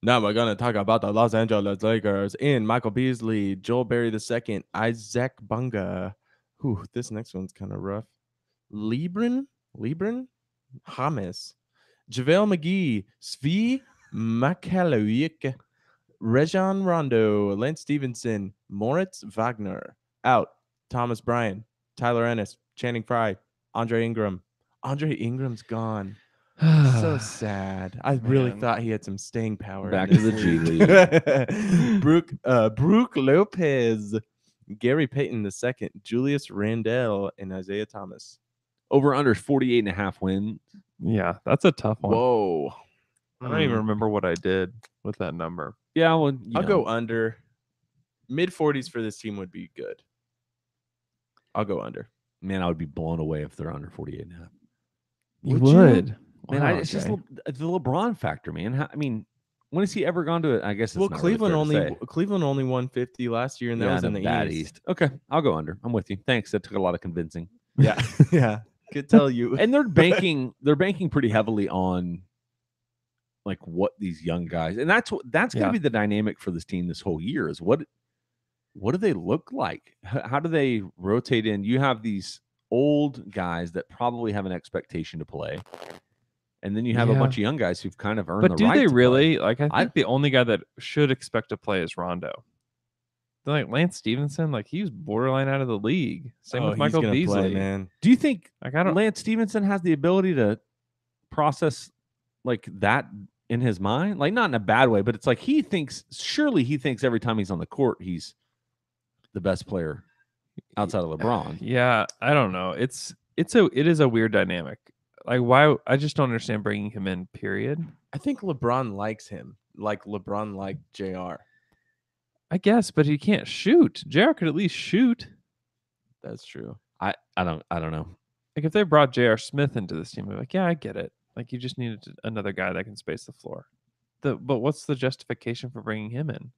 Now we're gonna talk about the Los Angeles Lakers in Michael Beasley, Joel Berry II, Isaac Bunga. Whew, this next one's kind of rough. Libran, Hamas, JaVale McGee, Svi Makalawik, Rejon Rondo, Lance Stevenson, Moritz Wagner. Out. Thomas Bryan, Tyler Ennis, Channing Frye, Andre Ingram. Andre Ingram's gone. So sad. I really Man. thought he had some staying power. in Back to this the G league. Brooke Lopez, Gary Payton II, Julius Randle, and Isaiah Thomas. Over under 48.5 wins. Yeah, that's a tough one. Whoa. I don't even remember what I did with that number. Yeah, well, I'll go under. Mid 40s for this team would be good. I'll go under. Man, I would be blown away if they're under 48.5. You Would you? would. Man, Wow, it's just okay. the LeBron factor, man. I mean, when has he ever gone to it? I guess it's Well, not really Cleveland fair to say. Cleveland only won 50 last year, and that Yeah, was in the bad East. Okay, I'll go under. I'm with you. Thanks. That took a lot of convincing. Yeah, yeah. Could tell you. And they're banking pretty heavily on like what these young guys, and that's going to Yeah. be the dynamic for this team this whole year is what do they look like? How do they rotate in? You have these old guys that probably have an expectation to play, and then you have a Yeah. bunch of young guys who've kind of earned But the do right they to play. really? Like, I think I- the only guy that should expect to play is Rondo. Like Lance Stevenson, like he was borderline out of the league. Same with he's Michael gonna Beasley. play, man. Do you think Like I don't. Lance Stevenson has the ability to process like that in his mind? Like not in a bad way, but it's like surely he thinks every time he's on the court, he's the best player outside of LeBron. Yeah, I don't know. It is a weird dynamic. Like why? I just don't understand bringing him in. Period. I think LeBron likes him, like LeBron liked JR. I guess, but he can't shoot. JR could at least shoot. That's true. I don't know. Like if they brought J.R. Smith into this team, I'd be like, yeah, I get it. Like you just needed another guy that can space the floor. But what's the justification for bringing him in?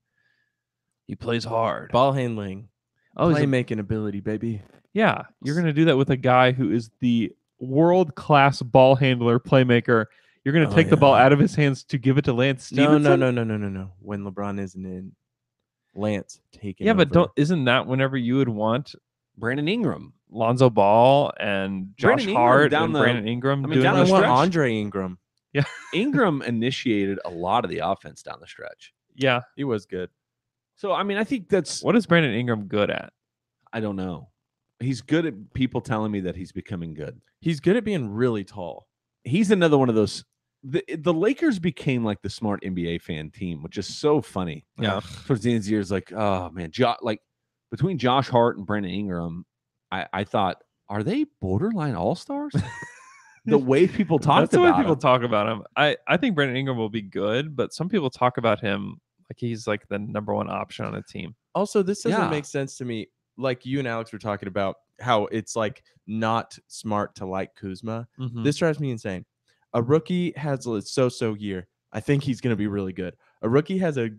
He plays hard. Ball handling, Oh, he's a- playmaking ability, baby. Yeah, you're going to do that with a guy who is the world-class ball handler, playmaker. You're going to Oh, take the yeah. ball out of his hands to give it to Lance No, Stevenson? no. When LeBron isn't in, Lance taking. Yeah, but over. isn't that whenever you would want Brandon Ingram. Lonzo Ball and Josh Brandon Ingram Hart down and the- Brandon Ingram I mean, doing down I the this? want stretch. Andre Ingram. Ingram initiated a lot of the offense down the stretch. Yeah. He was good. So I mean, I think that's What is Brandon Ingram good at? I don't know. He's good at people telling me that he's becoming good. He's good at being really tall. He's another one of those. The Lakers became like the smart NBA fan team, which is so funny. Yeah. Towards the end of the year, it's like, oh man, like between Josh Hart and Brandon Ingram, I thought, are they borderline all stars? the way people talked That's the way about people him. talk about him. I think Brandon Ingram will be good, but some people talk about him like he's like the number one option on a team. Also, this doesn't Yeah. make sense to me. Like you and Alex were talking about how it's like not smart to like Kuzma. Mhm. This drives me insane. A rookie has a so-so year. I think he's going to be really good. A rookie has a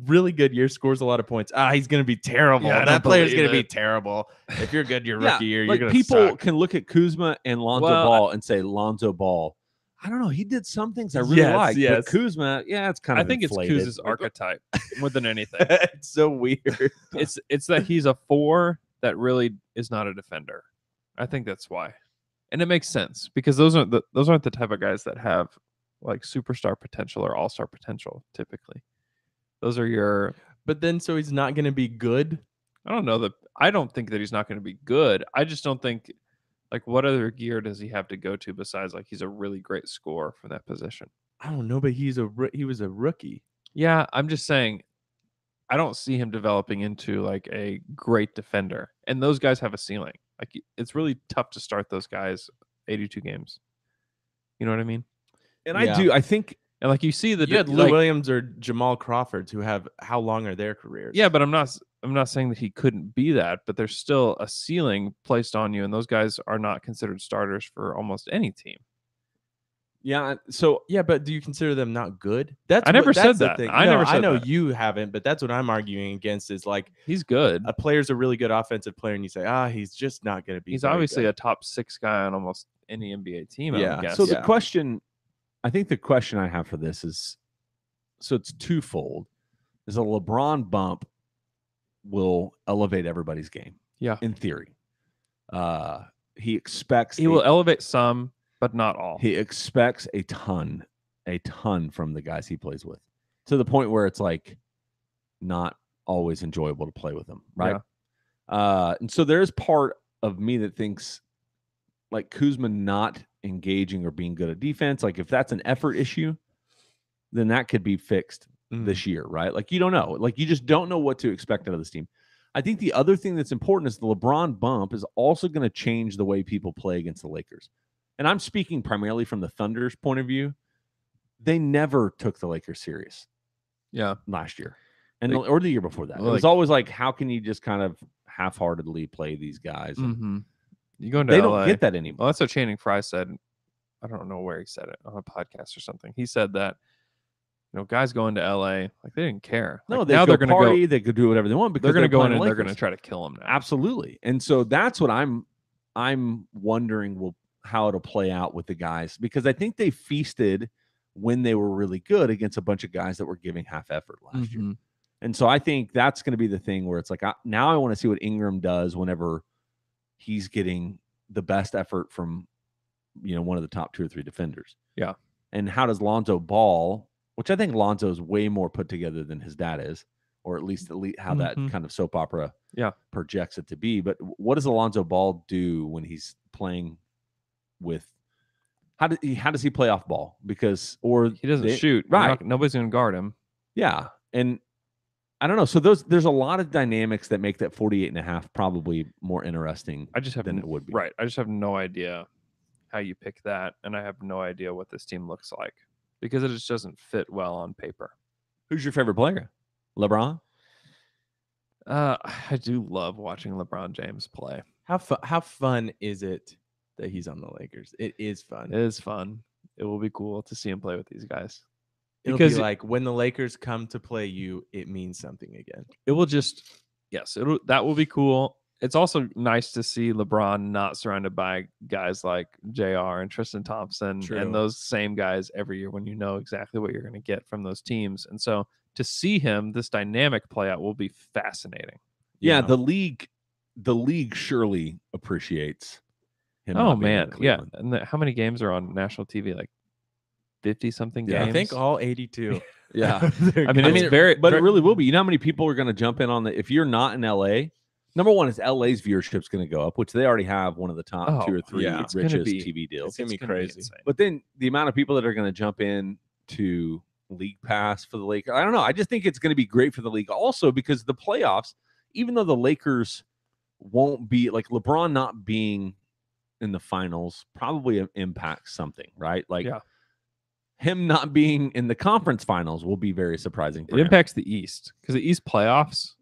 really good year, scores a lot of points. He's going to be terrible. Yeah, I that don't player's believe going to be it. terrible. If you're good your Yeah, rookie year, like you're going to people suck. can look at Kuzma and Lonzo Well, Ball and say Lonzo Ball. I don't know. He did some things I really Yes, like, yes. but Kuzma, yeah, it's kind I of think inflated. it's Kuz's archetype more than anything. It's so weird. It's that he's a 4 that really is not a defender. I think that's why, and it makes sense because those aren't the type of guys that have like superstar potential or all-star potential. Typically, those are your. But then, so he's not going to be good. I don't know that. I don't think that he's not going to be good. I just don't think. Like, what other gear does he have to go to besides like he's a really great scorer for that position? I don't know, but he was a rookie. Yeah, I'm just saying. I don't see him developing into like a great defender, and those guys have a ceiling. Like, it's really tough to start those guys 82 games. You know what I mean? And Yeah. I think, And like you see the You had Lou Williams or Jamal Crawford who have how long are their careers? yeah, but I'm not saying that he couldn't be that, but there's still a ceiling placed on you, and those guys are not considered starters for almost any team. yeah. So Yeah, but do you consider them not good? That's I never what, said that's the that. thing. I No, never I said know that. you haven't, but that's what I'm arguing against. Is like He's good. a player's a really good offensive player, and you say, he's just not going to be. He's very obviously good. a top 6 guy on almost any NBA team. I Yeah. would guess. So Yeah. the question, I think the question I have for this is, so it's twofold. Is a LeBron bump will elevate everybody's game. Yeah. In theory. He expects He will elevate some, but not all. He expects a ton from the guys he plays with, to the point where it's like not always enjoyable to play with them, right? And so there's part of me that thinks like Kuzma not engaging or being good at defense, like if that's an effort issue, then that could be fixed this year, right? Like you don't know. Like you just don't know what to expect out of this team. I think the other thing that's important is the LeBron bump is also going to change the way people play against the Lakers. And I'm speaking primarily from the Thunder's point of view. They never took the Lakers serious. Yeah. Last year. And or the year before that. Well, it was always like, how can you just kind of half-heartedly play these guys? Mm-hmm. You go into they LA. don't get that anymore. Well, that's what Channing Frye said. I don't know where he said it, on a podcast or something. He said that, guys going to LA, like they didn't care. No, like, they now go they're going to party, go. they could do whatever they want because They're going to go in playing and the they're going to Lakers. try to kill him now. Absolutely. And so that's what I'm wondering how it'll play out with the guys, because I think they feasted when they were really good against a bunch of guys that were giving half effort last year. And so I think that's going to be the thing where it's like, now I want to see what Ingram does whenever he's getting the best effort from, one of the top 2 or 3 defenders. Yeah. And how does Lonzo Ball, which I think Lonzo is way more put together than his dad is, or at least how that kind of soap opera projects it to be. But what does Alonzo Ball do when he's playing with? How does he play off ball? Because he doesn't shoot. Right. Nobody's going to guard him. Yeah. And I don't know. So there's a lot of dynamics that make that 48.5 probably more interesting than it would be. Right. I just have no idea how you pick that. And I have no idea what this team looks like because it just doesn't fit well on paper. Who's your favorite player? LeBron? I do love watching LeBron James play. How fun is it that he's on the Lakers? It is fun. It is fun. It will be cool to see him play with these guys. It'll be like when the Lakers come to play you, it means something again. It will just, that will be cool. It's also nice to see LeBron not surrounded by guys like JR and Tristan Thompson and those same guys every year when you know exactly what you're going to get from those teams. And so to see him, this dynamic play out will be fascinating. Yeah, the league surely appreciates him. Oh man, yeah. And how many games are on national TV? Like 50-something games. I think all 82. Yeah, I mean, it's very, but it really will be. You know how many people are going to jump in on if you're not in LA. Number one is LA's viewership's going to go up, which they already have one of the top 2 or 3 richest TV deals. It's going to be crazy. But then the amount of people that are going to jump in to League Pass for the Lakers, I don't know. I just think it's going to be great for the league also because the playoffs, even though the Lakers won't be like LeBron not being in the finals probably impacts something, right? Like Yeah. him not being in the conference finals will be very surprising for It him. impacts the East because the East playoffs.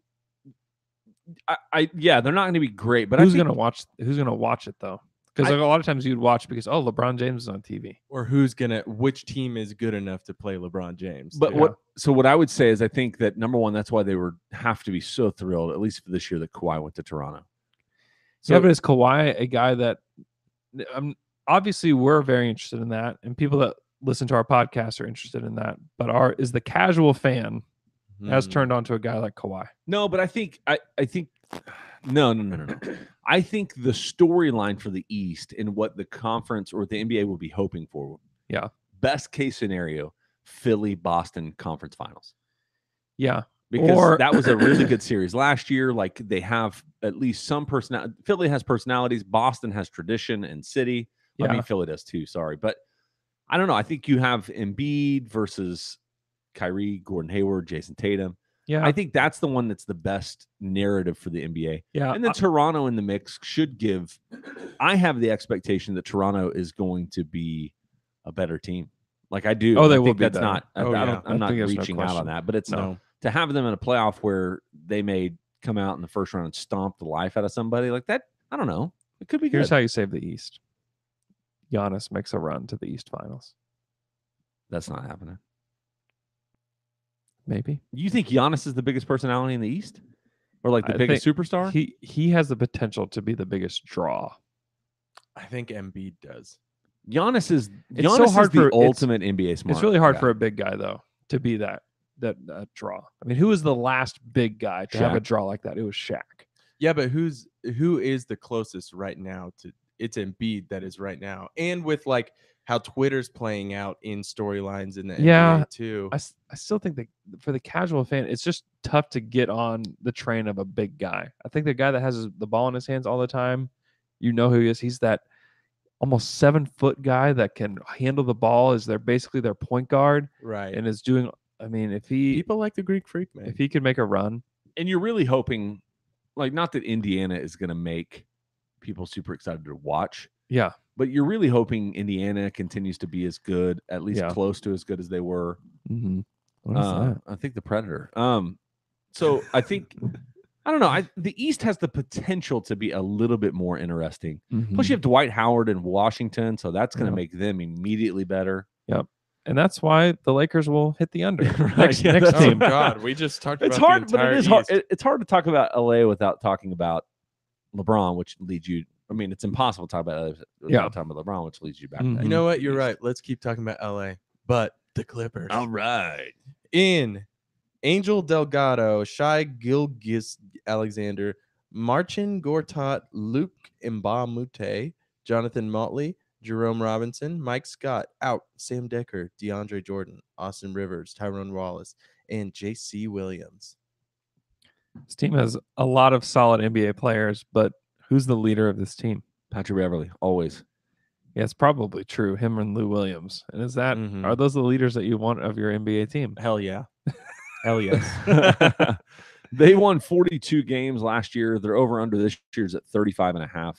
Yeah, they're not going to be great, but Who's I think, gonna watch? Who's gonna watch it though? Because like a lot of times you'd watch because LeBron James is on TV. Or which team is good enough to play LeBron James? But too. what I would say is I think that number one, that's why they have to be so thrilled, at least for this year, that Kawhi went to Toronto. So, yeah, but is Kawhi a guy that obviously we're very interested in that, and people that listen to our podcast are interested in that. But is the casual fan has turned on to a guy like Kawhi? No, but I think no. I think the storyline for the East and what the conference or the NBA will be hoping for. Yeah. Best case scenario, Philly, Boston conference finals. Yeah. Because that was a really good series last year. Like they have at least some personality. Philly has personalities. Boston has tradition and city. Yeah. I mean, Philly does too. Sorry. But I don't know. I think you have Embiid versus Kyrie, Gordon Hayward, Jason Tatum. Yeah. I think that's the one that's the best narrative for the NBA. Yeah. And then Toronto in the mix should give. I have the expectation that Toronto is going to be a better team. Like I do. Oh, they I will think be that's better. not. I'm not reaching out on that, but it's to have them in a playoff where they may come out in the first round and stomp the life out of somebody like that. I don't know. It could be Here's good. how you save the East. Giannis makes a run to the East Finals. That's not happening. Maybe. You think Giannis is the biggest personality in the East? Or like the biggest superstar? He has the potential to be the biggest draw. I think Embiid does. Giannis is so hard the for ultimate NBA smart. It's really hard guy. for a big guy though to be that draw. I mean, who was the last big guy to have a draw like that? It was Shaq. Yeah, but who is the closest right now to? It's Embiid that is right now, and with like how Twitter's playing out in storylines in the NBA too. I still think that for the casual fan, it's just tough to get on the train of a big guy. I think the guy that has the ball in his hands all the time, you know who he is. He's that almost 7-foot guy that can handle the ball. Is basically their point guard, right? And is doing. I mean, if people like the Greek Freak, man. If he could make a run, and you're really hoping, like, not that Indiana is going to make people super excited to watch. Yeah. But you're really hoping Indiana continues to be as good, at least close to as good as they were. Mm-hmm. What is that? I think the Predator. So I think, I don't know. The East has the potential to be a little bit more interesting. Mm-hmm. Plus, you have Dwight Howard in Washington, so that's going to make them immediately better. Yep. And that's why the Lakers will hit the under next team. Oh God, we just talked about hard, the entire but it is East. hard. It's hard to talk about LA without talking about LeBron, which leads you. I mean, it's impossible to talk about LA without talking about LeBron, which leads you back. Mm-hmm. To you know what? You're right. Let's keep talking about LA, but the Clippers. All right. In Angel Delgado, Shai Gilgeous Alexander, Marcin Gortat, Luke Mbamute, Jonathan Motley, Jerome Robinson, Mike Scott out, Sam Decker, DeAndre Jordan, Austin Rivers, Tyrone Wallace, and J.C. Williams. This team has a lot of solid NBA players, but who's the leader of this team? Patrick Beverly, always. Yeah, it's probably true. Him and Lou Williams. And is that are those the leaders that you want of your NBA team? Hell yeah. Hell yes. They won 42 games last year. Their over under this year's at 35.5.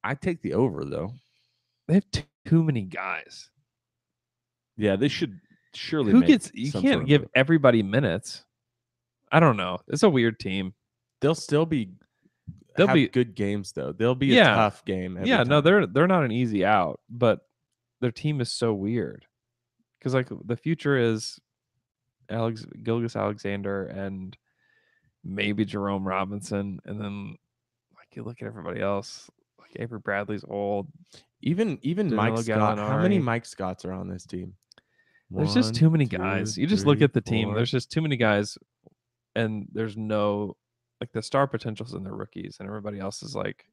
I'd take the over though. They have too many guys. Yeah, they should surely. You can't give everybody minutes. I don't know. It's a weird team. They'll still be good games though. They'll be a tough game. Every time. No, they're not an easy out, but their team is so weird. Because like the future is Gilgeous Alexander and maybe Jerome Robinson, and then like you look at everybody else. Like Avery Bradley's old. Even Mike Scott. How many Mike Scotts are on this team? There's just too many guys. You just look at the team. There's just too many guys, and there's no like the star potentials in the rookies, and everybody else is like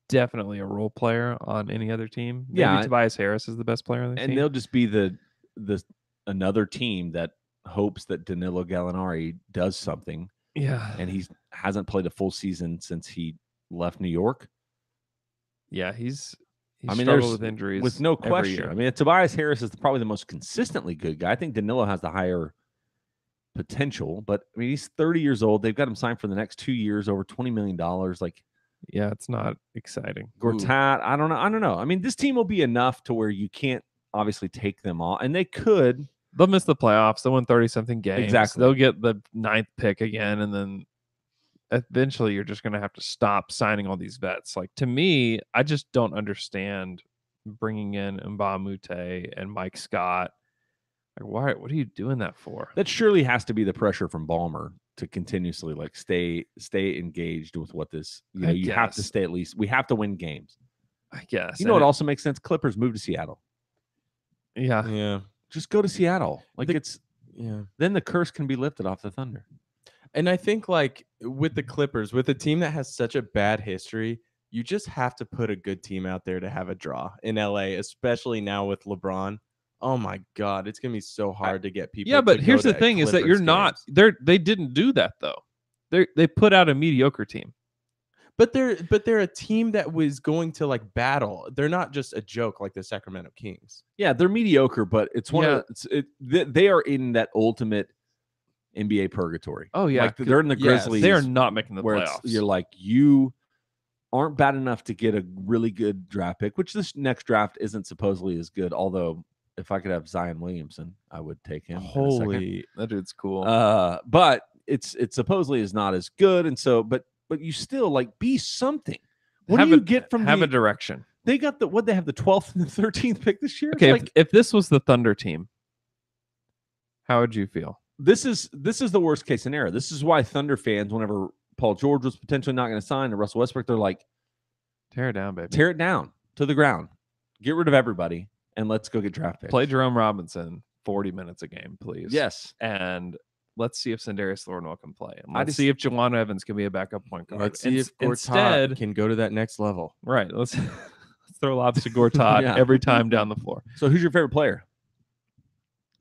definitely a role player on any other team. Maybe Tobias Harris is the best player on the team, and they'll just be the another team that hopes that Danilo Gallinari does something. Yeah, and he hasn't played a full season since he left New York. Yeah, he's I mean, struggled with injuries with no every question. year. I mean, Tobias Harris is probably the most consistently good guy. I think Danilo has the higher potential, but I mean, he's 30 years old. They've got him signed for the next 2 years, over $20 million. Like, Yeah, it's not exciting. Gortat, I don't know. I mean, this team will be enough to where you can't obviously take them all, and they could. They'll miss the playoffs. They'll win 30-something games. Exactly. They'll get the 9th pick again, and then eventually you're just going to have to stop signing all these vets. Like, to me, I just don't understand bringing in Mbamute and Mike Scott. Like, why? What are you doing that for? That surely has to be the pressure from Ballmer to continuously like stay engaged with what this. You know, you have to stay at least. We have to win games. I guess. You know, it also makes sense. Clippers move to Seattle. Yeah. Just go to Seattle. Like Yeah. Then the curse can be lifted off the Thunder. And I think like with the Clippers, with a team that has such a bad history, you just have to put a good team out there to have a draw in LA, especially now with LeBron. Oh my God, it's gonna be so hard to get people. Yeah, but to here's go the to thing: is that Clippers you're not. games. They didn't do that though. They put out a mediocre team. But they're a team that was going to like battle. They're not just a joke like the Sacramento Kings. Yeah, they're mediocre, but it's one of they are in that ultimate NBA purgatory. Oh yeah, like they're in the Grizzlies. They are not making the where playoffs. You're like, you aren't bad enough to get a really good draft pick, which this next draft isn't supposedly as good. Although if I could have Zion Williamson, I would take him. Holy, that dude's cool. But it's supposedly is not as good, and so but you still like be something. What do you get from a direction? They got what they have the 12th and the 13th pick this year. Okay, like, if this was the Thunder team, how would you feel? This is the worst case scenario. This is why Thunder fans, whenever Paul George was potentially not going to sign to Russell Westbrook, they're like, tear it down, baby. Tear it down to the ground. Get rid of everybody, and let's go get draft picks. Play Jerome Robinson 40 minutes a game, please. Yes. And let's see if Sindarius Thornwell can play. And let's see if Jelon Evans can be a backup point guard. Let's see if Gortat can go to that next level. Right. Let's throw lobs to Gortat every time down the floor. So who's your favorite player?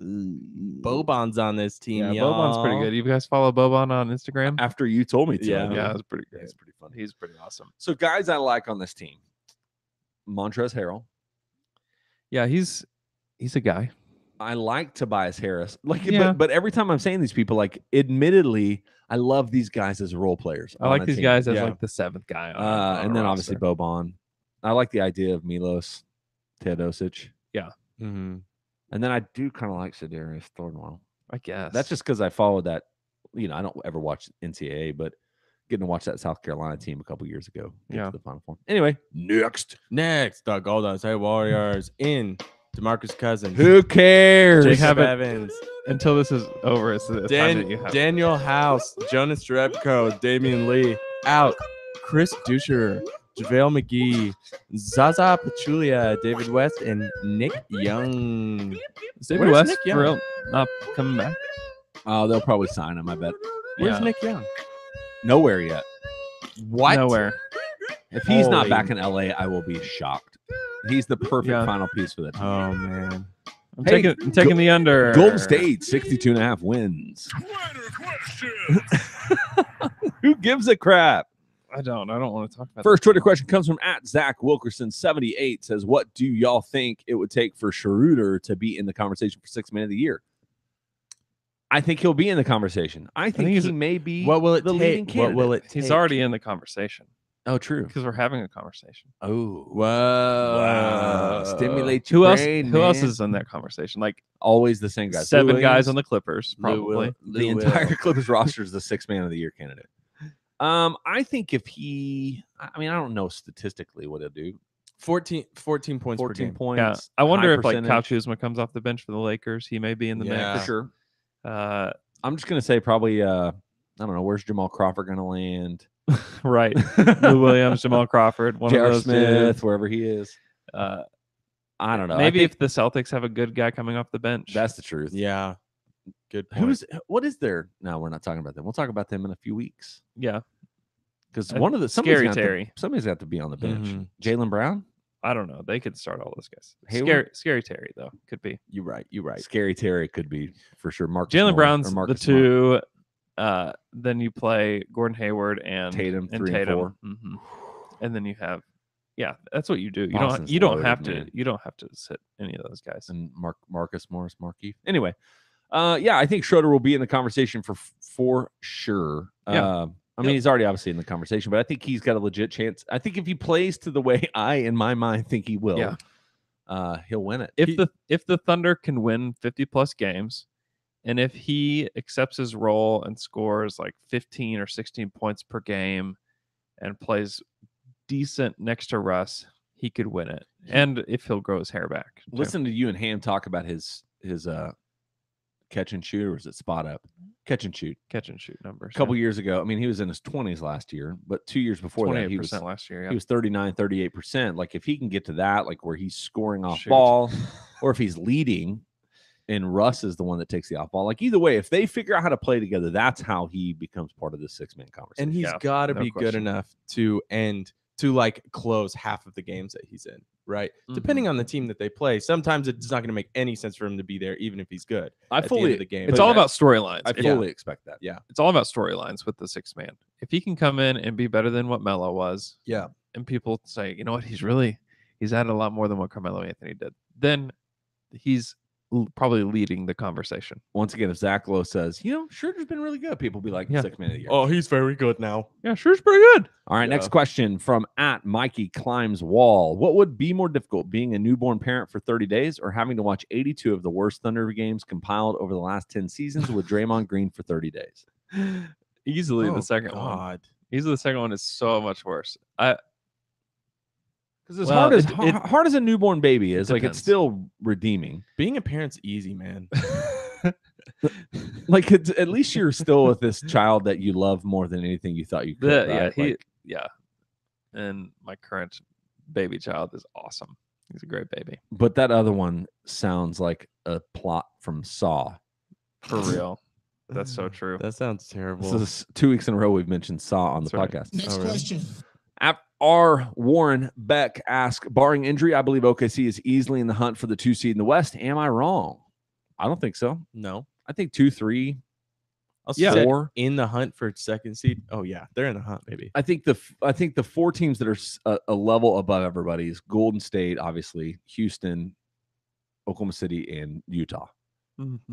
Boban's on this team. Yeah, Boban's pretty good. You guys follow Boban on Instagram? After you told me to. Yeah, it's pretty great. It's pretty fun. He's pretty awesome. So guys I like on this team. Montrezl Harrell. Yeah, he's a guy. I like Tobias Harris. But every time I'm saying these people, like, admittedly, I love these guys as role players. I like these guys as like the 7th guy. And then obviously Boban. I like the idea of Milos Teodosic. Yeah. Mm-hmm. And then I do kind of like Sindarius Thornwell. I guess that's just because I followed that. You know, I don't ever watch NCAA, but getting to watch that South Carolina team a couple years ago. To the Final Four. Anyway, next, the Golden State Warriors in DeMarcus Cousins. Who cares? Jacob Evans. Until this is over, it's the time that you have. Daniel House, Jonas Jerebko, Damian Lee out. Chris Dusher, JaVale McGee, Zaza Pachulia, David West, and Nick Young. Is David West for real not coming back? Oh, they'll probably sign him, I bet. Where's Nick Young? Nowhere yet. What? Nowhere. If he's not back in LA, I will be shocked. He's the perfect final piece for that team. Oh, man. I'm taking the under. Golden State, 62.5 wins. Who gives a crap? I don't want to talk about First Twitter question comes from @ZachWilkerson78. Says, what do y'all think it would take for Schroeder to be in the conversation for 6th man of the year? I think he'll be in the conversation. I think he may be. What will it the take? leading candidate. What will it take? He's already in the conversation. Oh, true. Because we're having a conversation. Oh, wow! Stimulate who your else? brain, Who else man. is in that conversation? Like Always the same guys. 7 Lou guys Williams, on the Clippers, probably. The entire Clippers roster is the 6th man of the year candidate. I think if he, I mean, I don't know statistically what he'll do. 14 points per 14 game. points. Yeah. I wonder high if like Kyle percentage. Kuzma comes off the bench for the Lakers, he may be in the Yeah. mix. For sure. I'm I'm just gonna say probably. I don't know. Where's Jamal Crawford gonna land? right. Lou Williams, Jamal Crawford, one J.R. of those Smith, dudes. wherever he is. I don't know. Maybe I think if the Celtics have a good guy coming off the bench. that's the truth. Yeah. Good point. What is there? No, we're not talking about them. We'll talk about them in a few weeks. Yeah. Because Scary Terry. Somebody's got to be on the bench. Mhm. Jaylen Brown, I don't know. They could start all those guys. Hayward? Scary Terry, though. Could be. You're right. Scary Terry could be for sure. Jalen Brown's the Marcus two. Then you play Gordon Hayward and Tatum, and 3 and Tatum. 4. Mhm. And then you have, that's what you do. You Boston's don't loaded, have to. man. You don't have to sit any of those guys. and Marcus Morris, Markieff. Anyway, I think Schroeder will be in the conversation for sure. Yeah. I mean, he's already obviously in the conversation, but I think he's got a legit chance. I think if he plays to the way I, in my mind, think he will, he'll win it. If the Thunder can win 50+ games, and if he accepts his role and scores like 15 or 16 points per game and plays decent next to Russ, he could win it. And if he'll grow his hair back. Listen to you and Ham talk about his catch and shoot, or is it spot up? Catch and shoot numbers. A couple years ago, I mean, he was in his 20s last year, but 2 years before that, he was last year. Yeah. He was 38%. Like if he can get to that, like where he's scoring off ball, or if he's leading, and Russ is the one that takes the off ball. Like either way, if they figure out how to play together, that's how he becomes part of the 6-man conversation. And he's got to be good enough to like close half of the games that he's in, right? Depending on the team that they play, sometimes it's not going to make any sense for him to be there, even if he's good. I fully the game. It's all about storylines. I fully expect that. Yeah, it's all about storylines with the 6-man. If he can come in and be better than what Melo was, and people say, you know what, he's added a lot more than what Carmelo Anthony did, then he's probably leading the conversation. Once again, if Zach Lowe says, Schroeder's been really good, people will be like, 6-man of the year. Oh, he's very good now. Yeah, Schroeder's pretty good. All right, next question from @Mikey Climbs Wall. What would be more difficult, being a newborn parent for 30 days or having to watch 82 of the worst Thunder games compiled over the last 10 seasons with Draymond Green for 30 days? Easily the second one. Easily the second one is so much worse. Because hard as a newborn baby is, like it's still redeeming. Being a parent's easy, man. Like at least you're still with this child that you love more than anything you thought you could. And my current baby child is awesome. He's a great baby. But that other one sounds like a plot from Saw. For real. That's so true. That sounds terrible. This is 2 weeks in a row we've mentioned Saw on the podcast. Next question. R. Warren Beck asks, barring injury, I believe OKC is easily in the hunt for the 2 seed in the West. Am I wrong? I don't think so. No. I think 2, 3. I'll say 4 in the hunt for 2nd seed. Oh yeah, they're in the hunt, maybe. I think the 4 teams that are a level above everybody is Golden State, obviously, Houston, Oklahoma City, and Utah.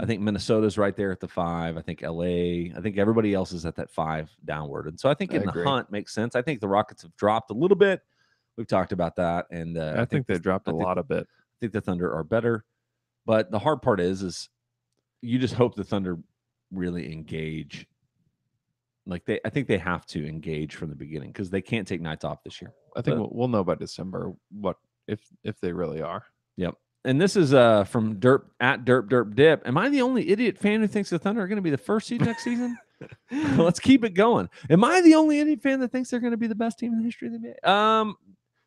I think Minnesota's right there at the 5. I think LA. I think everybody else is at that 5 downward. And so I think in the hunt makes sense. I think the Rockets have dropped a little bit. We've talked about that. And I think they've dropped a lot of bit. I think the Thunder are better. But the hard part is you just hope the Thunder really engage. Like I think they have to engage from the beginning because they can't take nights off this year. I think we'll know by December what if they really are. Yep. And this is from Derp. Am I the only idiot fan who thinks the Thunder are going to be the 1st seed next season? Let's keep it going. Am I the only idiot fan that thinks they're going to be the best team in the history of the NBA?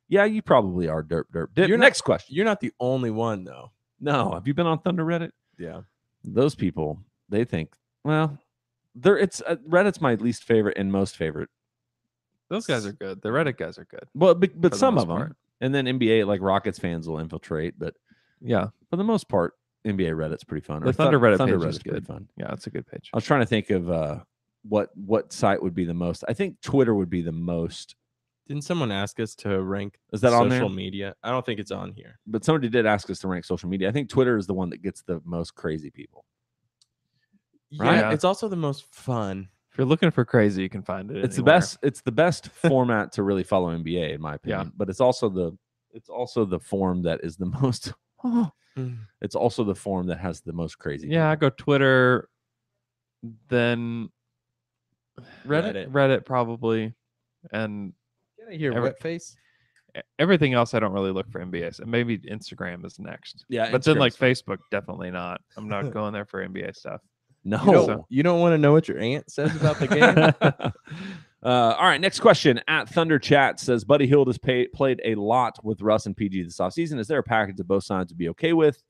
Yeah, you probably are, Derp. Next question. You're not the only one, though. No. Have you been on Thunder Reddit? Yeah. Those people, they think, well, Reddit's my least favorite and most favorite. Those guys are good. The Reddit guys are good. Well, but some of them. And then NBA, like Rockets fans will infiltrate, but yeah, for the most part, NBA Reddit's pretty fun. The Thunder Reddit page Reddit's is good. Pretty fun. Yeah, it's a good page. I was trying to think of what site would be the most. I think Twitter would be the most. Didn't someone ask us to rank is that on social there? Media? I don't think it's on here. But somebody did ask us to rank social media. I think Twitter is the one that gets the most crazy people. Yeah, right? It's also the most fun. If you're looking for crazy, you can find it. It's anywhere. It's the best format to really follow NBA, in my opinion. Yeah. But it's also the form that is the most. It's also the form that has the most crazy. Yeah, I go Twitter, then Reddit probably, and can I hear wet face? Everything else I don't really look for NBA. So maybe Instagram is next. Yeah, but then like Facebook, definitely not. I'm not going there for NBA stuff. No, you don't want to know what your aunt says about the game. All right, next question @Thunder Chat says Buddy Hield has played a lot with Russ and PG this offseason. Is there a package that both sides would be okay with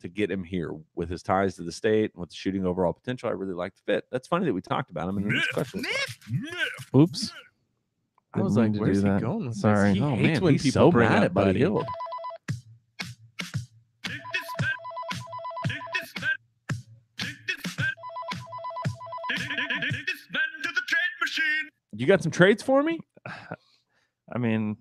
to get him here with his ties to the state and with the shooting overall potential? I really like the fit. That's funny that we talked about him in this question. Oops. I was like, where's he going with Sorry. this? He Oh hates man, when he's people so bring mad up at Buddy Hield. You got some trades for me? I mean,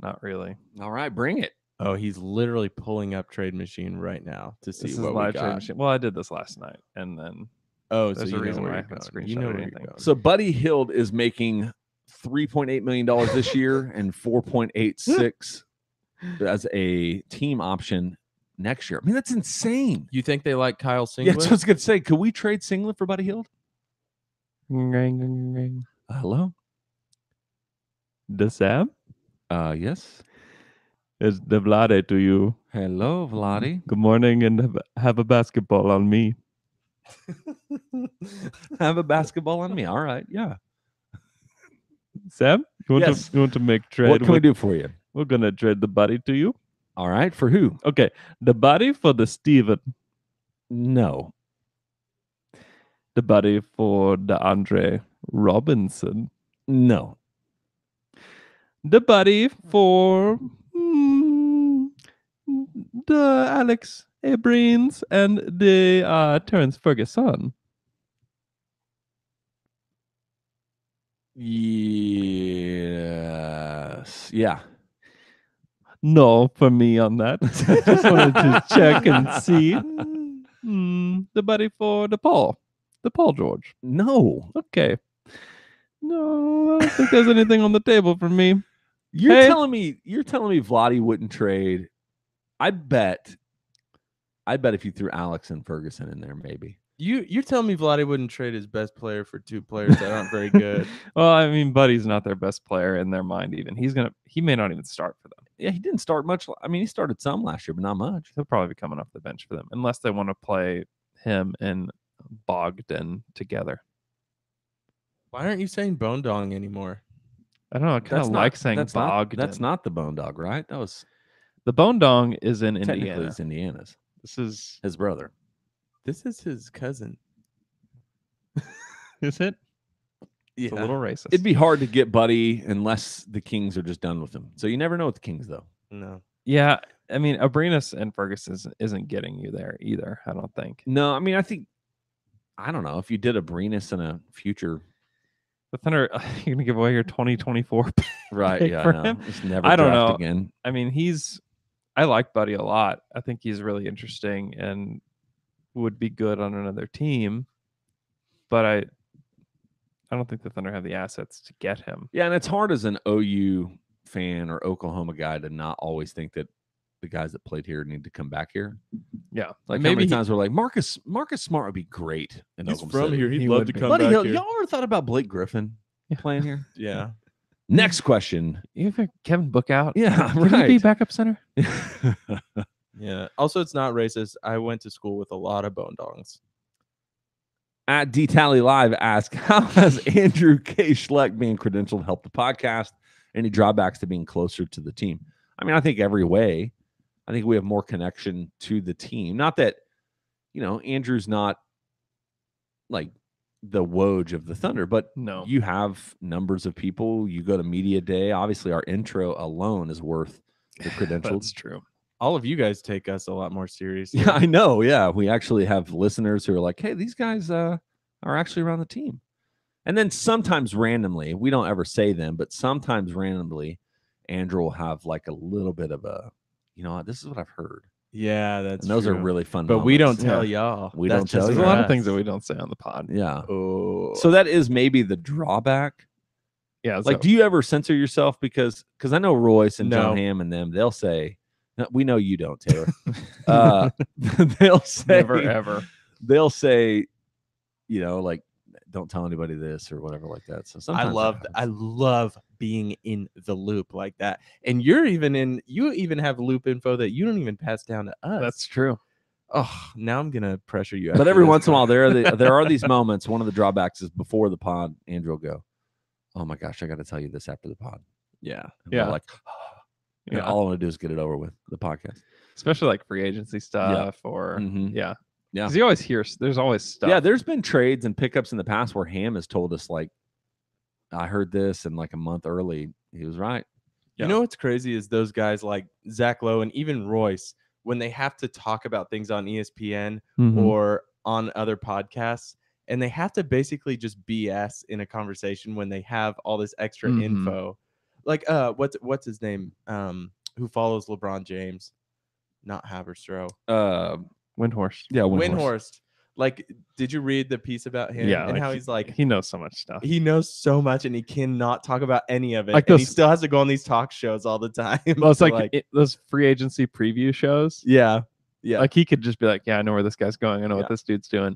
not really. All right, bring it. Oh, he's literally pulling up Trade Machine right now to see This is what we live got. Trade Machine. Well, I did this last night, and then Oh, There's so a you reason know why I where you're haven't going. You screenshotted know where you're anything. going. So Buddy Hield is making $3.8 million this year and 4.86 as a team option next year. I mean, that's insane. You think they like Kyle Singlet? Yeah, that's what I was gonna say. Could we trade Singlet for Buddy Hield? Ring. Hello. The Sam? Yes. It's the Vlade to you. Hello, Vladi. Good morning, and have a basketball on me. Have a basketball on me. All right. Yeah. Sam, Yes. you want to make trade? What can we do for you? We're gonna trade the body to you. All right. For who? Okay, the body for the Steven. No. The body for the Andre Robinson. No. The body for the Alex Abrines and the Terrence Ferguson. Yes. Yeah. No, for me on that. Just wanted to check and see. The body for the Paul George. No. Okay. No, I don't think there's anything on the table for me. You're Hey. telling me Vladi wouldn't trade. I bet if you threw Alex and Ferguson in there, maybe. You're telling me Vlade wouldn't trade his best player for two players that aren't very good? Well, I mean, Buddy's not their best player in their mind. Even he may not even start for them. Yeah, he didn't start much. I mean, he started some last year, but not much. He'll probably be coming off the bench for them, unless they want to play him and Bogdan together. Why aren't you saying Bone Dong anymore? I don't know. I kind of like saying that's Bogdan. That's not the Bone Dog, right? That was the Bone Dong is in technically Indiana. it's Indiana's. This is His brother. This is his cousin. Is it? Yeah. It's a little racist. It'd be hard to get Buddy unless the Kings are just done with him. So you never know with the Kings, though. No. Yeah, I mean, Abrinas and Ferguson isn't getting you there either. I don't think. No, I mean, I don't know if you did Abrinas in a future. The Thunder, you're gonna give away your 2024 Right? pick Yeah, for I know. him? Just never I don't draft know. again. I mean, I like Buddy a lot. I think he's really interesting and would be good on another team. But I don't think the Thunder have the assets to get him. Yeah, and it's hard as an OU fan or Oklahoma guy to not always think that the guys that played here need to come back here. Yeah, Like Maybe how many he- times we're like Marcus Smart would be great in He's Oklahoma from City. here. He'd He love would to be. come Buddy back Hield, here. y'all ever thought about Blake Griffin playing here? Yeah. Next question. You have Kevin Book out. Yeah, Can he be right. backup center? Yeah. Also, it's not racist. I went to school with a lot of Bone Dongs. At D-Tally Live ask, how has Andrew K. Schleck being credentialed helped the podcast? Any drawbacks to being closer to the team? I mean, I think every way. I think we have more connection to the team. Not that, Andrew's not like the Woj of the Thunder, but No. you have numbers of people. You go to media day. Obviously, our intro alone is worth the credentials. That's true. All of you guys take us a lot more seriously. Yeah, I know. Yeah, we actually have listeners who are like, "Hey, these guys are actually around the team." And then sometimes randomly, we don't ever say them, but sometimes randomly, Andrew will have like a little bit of a, this is what I've heard. Yeah, that's And those are true. really fun. But we don't moments. tell y'all. We That's don't tell just There's you. a for lot of us. things that we don't say on the pod. Yeah. Oh. So that is maybe the drawback. Yeah. Like, do you ever censor yourself? Because I know Royce and John No. Hamm and them, they'll say, no, we know you don't, Taylor. They'll say, never ever. they'll say, like, don't tell anybody this or whatever like that. So I sometimes I love being in the loop like that. And you even have loop info that you don't even pass down to us. That's true. Oh, now I'm gonna pressure you. But after every this once in a while, one. there are these moments. One of the drawbacks is before the pod, Andrew will go, "Oh my gosh, I got to tell you this after the pod." Yeah. And Yeah. we're like, and Yeah. all I want to do is get it over with the podcast. Especially like free agency stuff or Mhm. yeah. Yeah. Because you always hear there's always stuff. Yeah, there's been trades and pickups in the past where Ham has told us like, I heard this, and like a month early, he was right. You know what's crazy is those guys like Zach Lowe and even Royce, when they have to talk about things on ESPN Mhm. or on other podcasts, and they have to basically just BS in a conversation when they have all this extra Mhm. info. Like what's his name? Who follows LeBron James? Not Haberstroh. Windhorst. Yeah, Windhorst. Like, did you read the piece about him and like how he's like, he knows so much stuff. he knows so much and he cannot talk about any of it. Like and he those- still has to go on these talk shows all the time. Well, it's to, like those free agency preview shows. yeah. Like he could just be like, yeah, I know where this guy's going. I know what this dude's doing.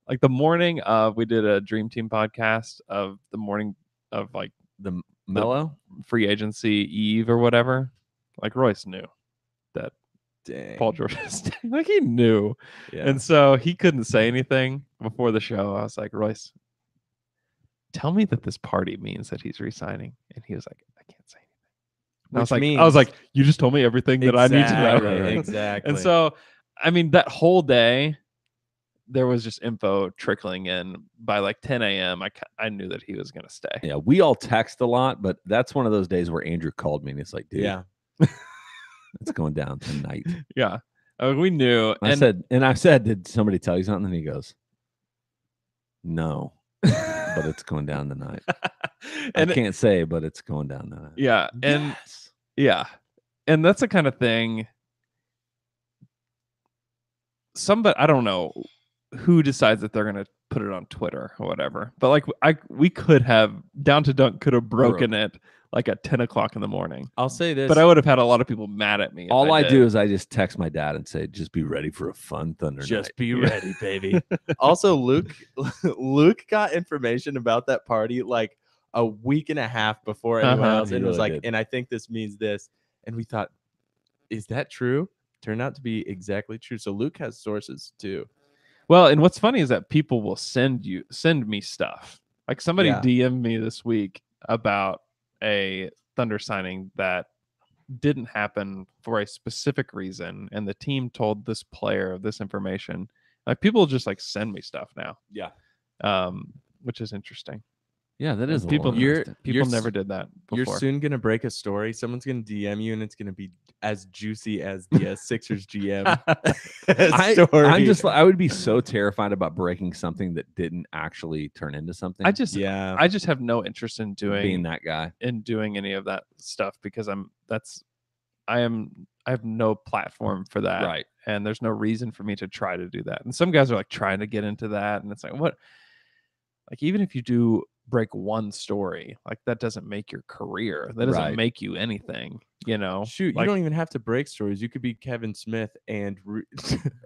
Like the morning of, we did a Dream Team podcast of the morning of like the Mellow free agency eve or whatever. Like Royce knew that Dang. Paul George is staying. Like he knew. Yeah. And so he couldn't say anything before the show. I was like, Royce, tell me that this party means that he's resigning. And he was like, I can't say anything. I was like, you just told me everything that I need to know. Exactly. And so, I mean, that whole day, there was just info trickling in. By like 10 a.m., I knew that he was going to stay. Yeah, we all text a lot, but that's one of those days where Andrew called me and it's like, dude, yeah, it's going down tonight. Yeah, we knew. I said, did somebody tell you something? And he goes, no, but it's going down tonight. And I can't say, but it's going down tonight. Yeah, and yeah, and that's the kind of thing. Somebody, I don't know who decides that they're going to put it on Twitter or whatever, but like we could have Down to Dunk could have broken it like at 10 o'clock in the morning. I'll say this, but I would have had a lot of people mad at me. All I do is I just text my dad and say, just be ready for a fun Thunder just night. be ready, baby. Also, Luke got information about that party like a week and a half before anyone else, and was like, and I think this means this, and we thought, is that true? Turned out to be exactly true. So Luke has sources too. Well, and what's funny is that people will send me stuff. Like somebody DM'd me this week about a Thunder signing that didn't happen for a specific reason, and the team told this player this information. Like people just like send me stuff now. Yeah. Which is interesting. Yeah, that is people. You're Never did that before. You're soon gonna break a story. Someone's gonna DM you, and it's gonna be as juicy as the Sixers GM story. I would be so terrified about breaking something that didn't actually turn into something. I just have no interest in being that guy and doing any of that stuff because I have no platform for that. Right. And there's no reason for me to try to do that. And some guys are like trying to get into that, and it's like, what? Like even if you do break one story, like that doesn't make your career. That doesn't make you anything, you know. Shoot, like, you don't even have to break stories. You could be Kevin Smith and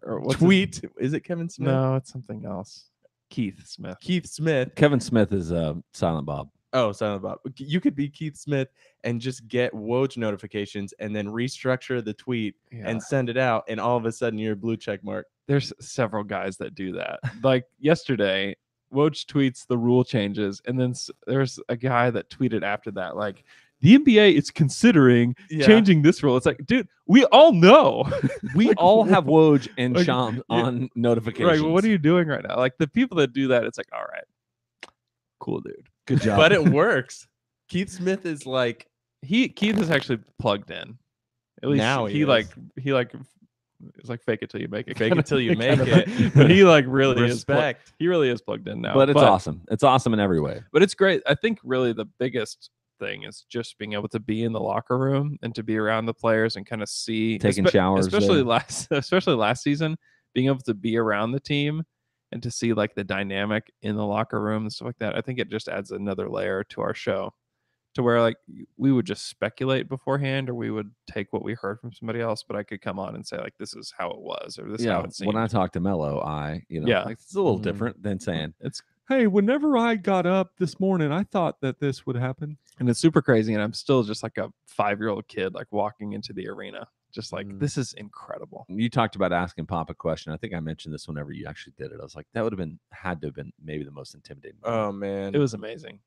or tweet. Is it Kevin Smith? No, it's something else. Keith Smith. Kevin Smith is Silent Bob. Oh, Silent Bob. You could be Keith Smith and just get Woj notifications and then restructure the tweet and send it out, and all of a sudden you're a blue check mark. There's several guys that do that. Like yesterday, Woj tweets the rule changes, and then there's a guy that tweeted after that, like, the NBA is considering changing this rule. It's like, dude, we all know. We all have Woj and Shams on notifications. Right, well, what are you doing right now? Like, the people that do that, it's like, all right, cool, dude. Good job. But it works. Keith Smith is like... Keith is actually plugged in. At least now he it's like fake it till you make it. Fake it till you make it. But he like really respect. He really is plugged in now. But it's awesome. It's awesome in every way. But it's great. I think really the biggest thing is just being able to be in the locker room and to be around the players and kind of see taking showers. Especially last season, being able to be around the team and to see like the dynamic in the locker room and stuff like that. I think it just adds another layer to our show. To where like we would just speculate beforehand, or we would take what we heard from somebody else, but I could come on and say like, this is how it was, or this is how it seemed. When I talk to Mello, like, it's a little different than saying hey, whenever I got up this morning, I thought that this would happen. And it's super crazy. And I'm still just like a 5-year-old kid, like walking into the arena, just like, this is incredible. You talked about asking Pop a question. I think I mentioned this whenever you actually did it. I was like, that had to have been maybe the most intimidating moment. Oh man, it was amazing.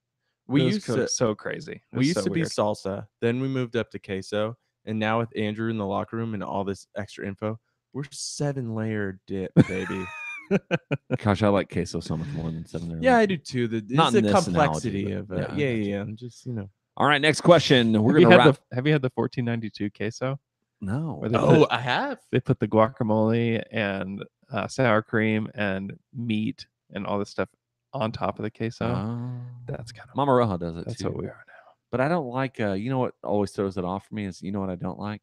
We used to so crazy. We used to be salsa. Then we moved up to queso, and now with Andrew in the locker room and all this extra info, we're 7-layer dip, baby. Gosh, I like queso so much more than 7-layer. Yeah, I do too. It's the complexity of it. Yeah. Just All right, next question. We're gonna wrap. Have you had the 1492 queso? No. I have. They put the guacamole and sour cream and meat and all this stuff on top of the queso. That's kind of Mama Roja does it. That's too. what we are now. But I don't like. You know what always throws it off for me is, you know what I don't like?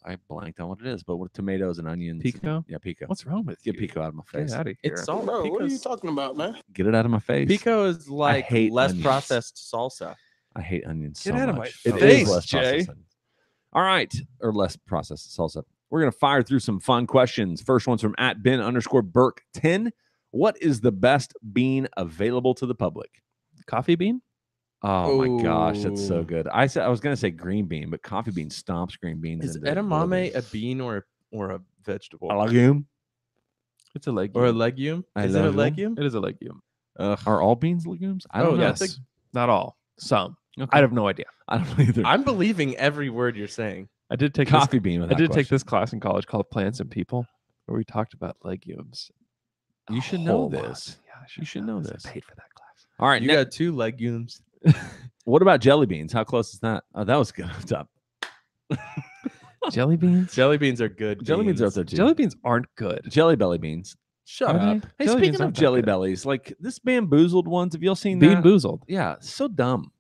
I I blanked on what it is, but with tomatoes and onions. Pico? Yeah, pico. What's wrong with you? Get pico out of my face. Get out of here. It's salt. Bro, what are you Pico's, talking about, man? Get it out of my face. pico is like hate less onions. processed salsa. I hate onions Get so out of much. my It is face, less Jay. processed onions. All right, or less processed salsa. We're gonna fire through some fun questions. First one's from @Ben_Burke10. What is the best bean available to the public? Coffee bean? Oh my gosh, that's so Ooh. good. I was gonna say green bean, but coffee bean stomps green beans. Is into edamame oblivion. a bean or a vegetable? a legume? It's a legume. Or a legume? A Is it a legume? legume? It is a legume. Ugh. Are all beans legumes? I Oh, don't know. Yes. Not all. Some. Okay. I have no idea. I don't know either. I'm believing every word you're saying. I did take Coffee bean. I did take this class in college called Plants and People, where we talked about legumes. You A should know whole this. lot. Yeah, I You should know I this. paid for that class. All right, You got 2 legumes. what about jelly beans? How close is that? Oh, that was good. Top. Jelly beans? Jelly beans are good. Jelly beans are up there too. Jelly beans aren't good. Jelly belly beans. Shut Are up. they? Hey, Jelly beans speaking of aren't that jelly good. bellies, like this bamboozled ones, have y'all seen Bean that? boozled. Yeah, so dumb.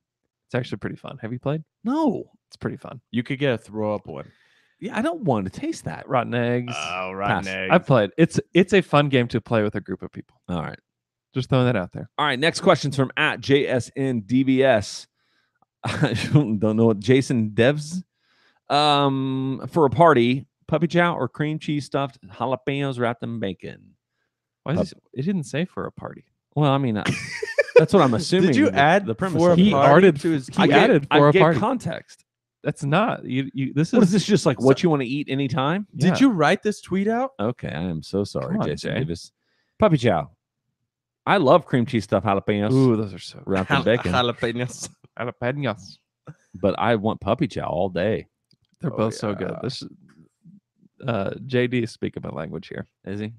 It's actually pretty fun. Have you played? No. It's pretty fun. You could get a throw up one. Yeah, I don't want to taste that. Rotten eggs. Oh, rotten I've played. It's a fun game to play with a group of people. All right. Just throwing that out there. All right. Next question's from @JSNDVS. I don't know what Jason Devs. For a party, puppy chow or cream cheese stuffed jalapenos wrapped in bacon. Why is it didn't say for a party. Well, I mean, that's what I'm assuming. Did you add the premise? for a of it. He party added to his he I tweet? get- added I for a get party. context. That's not you. This What is is this? Just like what you want to eat anytime? Yeah. Did you write this tweet out? Okay, I am so sorry, Come on, Jason Jay. Davis. Puppy chow. I love cream cheese stuffed jalapenos Ooh, those are so good. wrapped in bacon, Jalapenos. Jalapenos. but I want puppy chow all day. They're Oh, both so good. yeah. This JD is speaking my language here. Is he?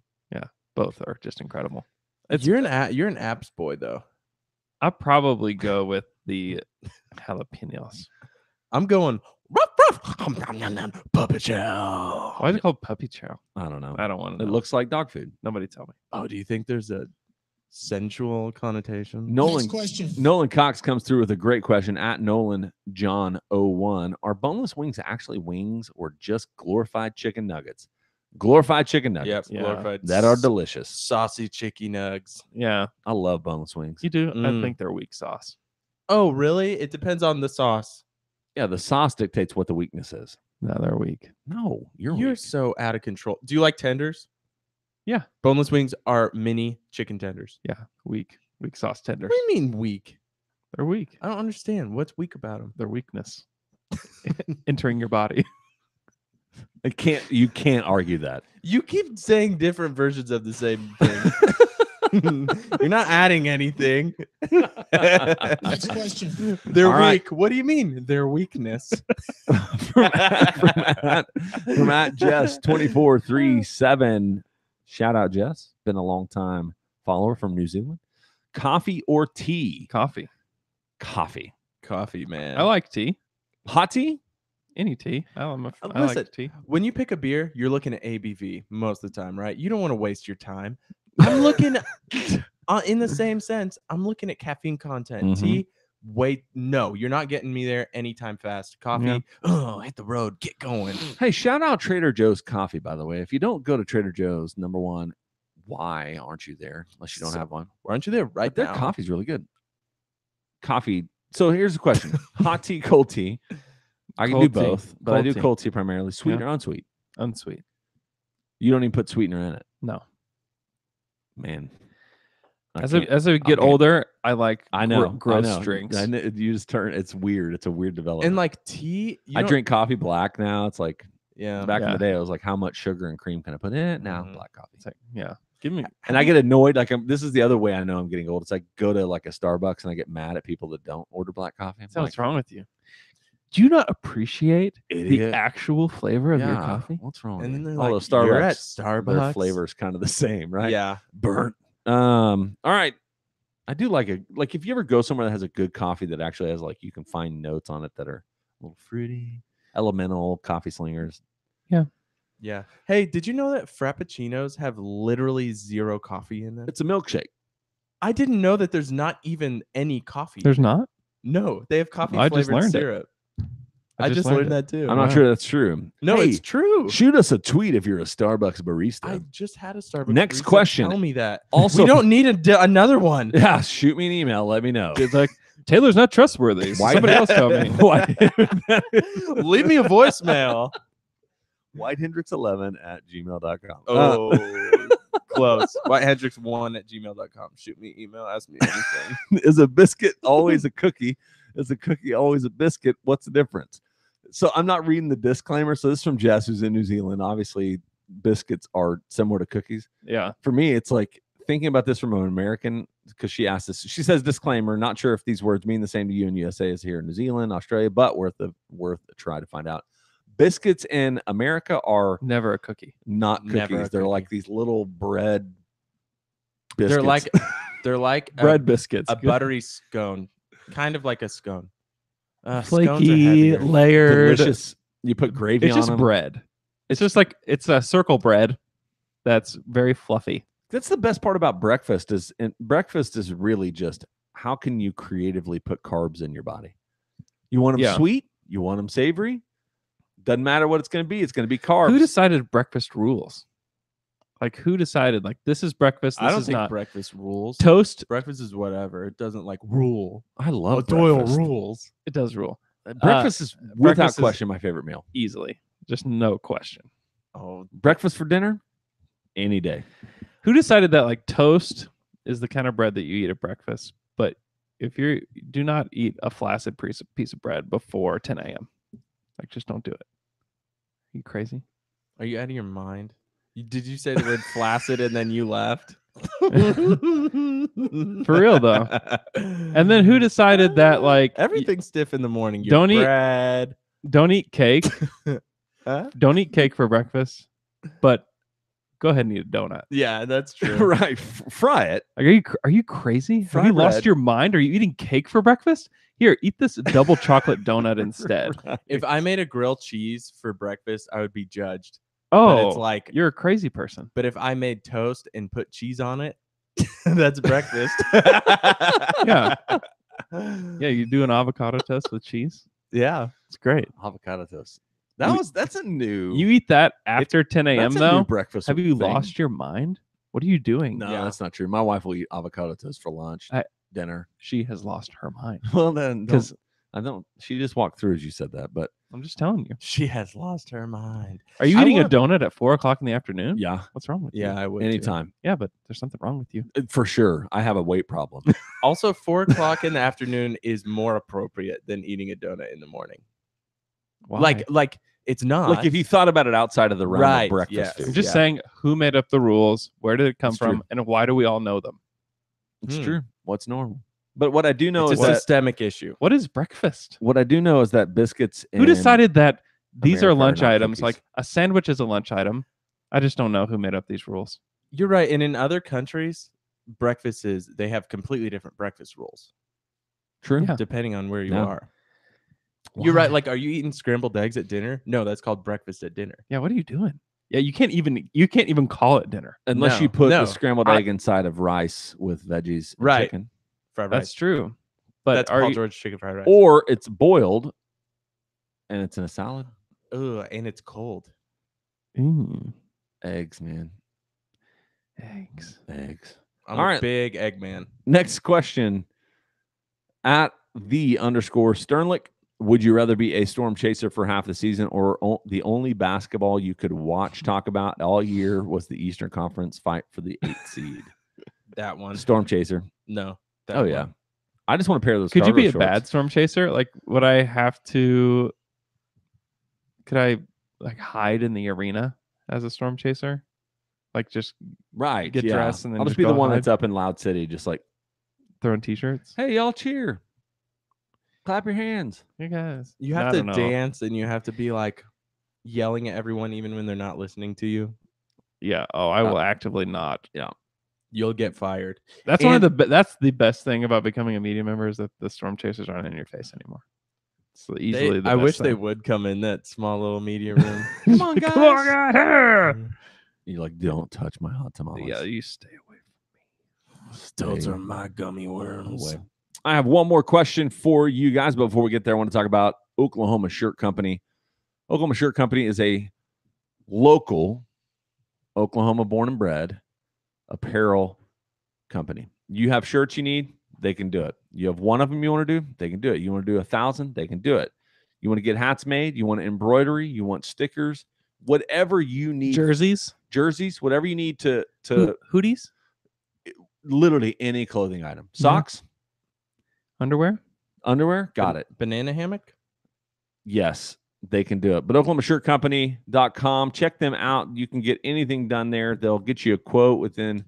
Both are just incredible. You're an apps boy though. I'll probably go with the jalapenos. I'm going puppy chow. Why is it called puppy chow? I don't know. I don't want to It know. looks like dog food. Nobody tell me. Oh, do you think there's a sensual connotation? Nolan Next question. Nolan Cox comes through with a great question @NolanJohn01. Are boneless wings actually wings or just glorified chicken nuggets? Glorified chicken Yep, nuggets. Yeah. glorified That are delicious. saucy chicky nugs. Yeah, I love boneless wings. you do. I Mm. think they're weak sauce. Oh, really? It depends on the sauce. Yeah, the sauce dictates what the weakness is. No, they're weak. No, you're You're weak. so out of control. Do you like tenders? Yeah. Boneless wings are mini chicken tenders. Yeah, weak. Weak sauce tenders. What do you mean weak? They're weak. I don't understand. What's weak about them? Their weakness entering your body. You can't argue that. You keep saying different versions of the same thing. You're not adding anything. Next question. They're All right. weak. What do you mean? Their weakness. from Jess2437. Shout out Jess. Been a long time follower from New Zealand. Coffee or tea? Coffee. Coffee. Coffee, man. I like tea. Hot tea? Any tea. I Listen, like tea. when you pick a beer, you're looking at ABV most of the time, right? You don't want to waste your time. I'm looking in the same sense. I'm looking at caffeine content. Mhm. Tea, wait, no, you're not getting me there anytime fast. Coffee, Yeah. oh, hit the road, get going. Hey, shout out Trader Joe's coffee, by the way. If you don't go to Trader Joe's, number one, why aren't you there unless you don't have one? Why aren't you there right But their now? coffee's really good. Coffee. So here's the question: hot tea, cold tea. I can Cold do tea. both, but I Cold do tea. cold tea primarily. Sweet Yeah. or unsweet? Unsweet. You don't even put sweetener in it, No. man. As can't- I get can't. older, I like I know gross I know. drinks. I know, you just turn. It's weird. It's a weird development. And like tea, you I don't- drink coffee black now. It's like Yeah. back in Yeah. the day, I was like, how much sugar and cream can I put in it? Now Mhm. black coffee. It's like, yeah. Give me And I get annoyed. Like this is the other way I know I'm getting old. It's like go to like a Starbucks and I get mad at people that don't order black coffee. I'm like, what's wrong with you. Do you not appreciate Idiot. the actual flavor of your yeah, coffee? what's wrong? And with then you? they're Although like, "You're at Starbucks, their Starbucks?" flavor's kind of the same, right? Yeah. Burnt. All right. I do like if you ever go somewhere that has a good coffee that actually has like you can find notes on it that are a little fruity, elemental coffee slingers. Yeah. Hey, did you know that Frappuccinos have literally zero coffee in them? It's a milkshake. I didn't know that there's not even any coffee. There's not? No, they have coffee I just flavored learned it. syrup. I just learned that too. I'm not sure that's true. No, Hey, it's true. Shoot us a tweet if you're a Starbucks barista. I just had a Starbucks. Next barista question. Tell me that. Also, we don't need another one. Yeah, shoot me an email. Let me know. It's like Taylor's not trustworthy. Why- Somebody else tell me. Leave me a voicemail. WhiteHendricks11@gmail.com. Oh, close. WhiteHendricks1@gmail.com. Shoot me an email. Ask me anything. Is a biscuit always a cookie? Is a cookie always a biscuit? What's the difference? So I'm not reading the disclaimer. So this is from Jess, who's in New Zealand. Obviously, biscuits are similar to cookies. Yeah. For me, it's like thinking about this from an American, because she asked this. She says, disclaimer, not sure if these words mean the same to you in USA as here in New Zealand, Australia, but worth a try to find out. Biscuits in America are Never a cookie. not Never a cookies. They're cookie. like these little bread biscuits. They're like Bread biscuits. a buttery scone, kind of like a scone. Scones are Flaky, heavier. layered. delicious. You put gravy It's on just them. bread. It's just like it's a circle bread that's very fluffy. That's the best part about breakfast breakfast is really just how can you creatively put carbs in your body? You want them Yeah. sweet, you want them savory. Doesn't matter what it's going to be. It's going to be carbs. Who decided breakfast rules? Like who decided like this is breakfast, this I don't is think not breakfast rules. toast? Breakfast is whatever. It doesn't like rule. I love Doyle breakfast. rules. It does rule. Breakfast is without breakfast is- question my favorite meal. Easily. Just no question. Oh, Breakfast for dinner, any day. Who decided that like toast is the kind of bread that you eat at breakfast? But if you do not eat a flaccid piece of bread before 10 a.m., like just don't do it. Are you crazy? are you out of your mind? Did you say the word flaccid and then you left? For real though. And then who decided that like Everything's stiff in the morning? Your Don't eat- bread. don't eat cake? Huh? Don't eat cake for breakfast, but go ahead and eat a donut. Yeah, that's true. Right. Fry it. Like, are you crazy? Have Fry you lost bread. your mind? Are you eating cake for breakfast? Here, eat this double chocolate donut instead. If I made a grilled cheese for breakfast, I would be judged. But Oh, it's like, you're a crazy person. but if I made toast and put cheese on it, that's breakfast. Yeah. Yeah, you do an avocado toast with cheese. Yeah. It's great. Avocado toast. You- That's a new. You eat that after 10 a.m. that's a new though. breakfast. Have you thing. lost your mind? What are you doing? No, Yeah. that's not true. My wife will eat avocado toast for lunch, dinner. She has lost her mind. Well, then, Because I don't. She just walked through as you said that, but I'm just telling you. She has lost her mind. Are you I eating a want- donut at 4:00 in the afternoon? yeah, What's wrong with you? Yeah, I would. too. anytime Yeah, but there's something wrong with you. for sure. I have a weight problem. Also, 4:00 in the afternoon is more appropriate than eating a donut in the morning. Why? Like it's not. Like if you thought about it outside of the realm Right, of breakfast yes. food, I'm just yeah. saying who made up the rules, where did it come It's from, true. and why do we all know them? it's Hmm. true. What's normal? But what I do know it's is a that systemic issue. What is breakfast? what I do know is that biscuits. Who decided that these are America are lunch not items? cookies. Like a sandwich is a lunch item. I just don't know who made up these rules. You're right. And in other countries, they have completely different breakfast rules True. Yeah. depending on where you Yeah. are. You're right. Like, are you eating scrambled eggs at dinner? No, that's called breakfast at dinner. Yeah, what are you doing? Yeah, you can't even call it dinner. Unless No, you put no. the scrambled egg inside of rice with veggies, and Right. chicken, Fried That's rice. true. But That's are Paul you, George chicken fried rice. or it's boiled and it's in a salad. Ugh, and it's cold. Mm, Eggs, man, eggs? eggs. I'm All a right. big egg man. Next question. At _Sternlick, would you rather be a storm chaser for half the season or the only basketball you could watch talk about all year was the Eastern Conference fight for the 8th seed? That one. Storm chaser. No. that Oh one. yeah. I just want to pair those. Could you be cargo a bad shorts. storm chaser? Like, would I have to? Could I like hide in the arena as a storm chaser? Like just Right. get yeah. dressed and then I'll just just be the go one hide? that's up in Loud City, just like, throwing t-shirts? hey, y'all cheer. Clap your hands. Hey guys, You I have to don't know. dance and you have to be like yelling at everyone even when they're not listening to you. Yeah. Oh, I will actively not. You'll get fired. That's one of And- the that's the best thing about becoming a media member is that the storm chasers aren't in your face anymore. It's easily the I best wish they thing. would come in that small little media room. Come on, guys. Come on, guys. here. You like, don't touch my hot tamales. Yeah, you stay away Those Stay are my gummy worms. away. I have one more question for you guys, but before we get there, I want to talk about Oklahoma Shirt Company. Oklahoma Shirt Company is a local Oklahoma born and bred apparel company. You have shirts you need, they can do it. You have one of them you want to do, they can do it. You want to do 1,000, they can do it. You want to get hats made, you want embroidery, you want stickers, whatever you need. Jerseys, whatever you need to hoodies, literally any clothing item. Socks, underwear, got it. Banana hammock? Yes, they can do it. But OklahomaShirtCompany.com, check them out. You can get anything done there. They'll get you a quote within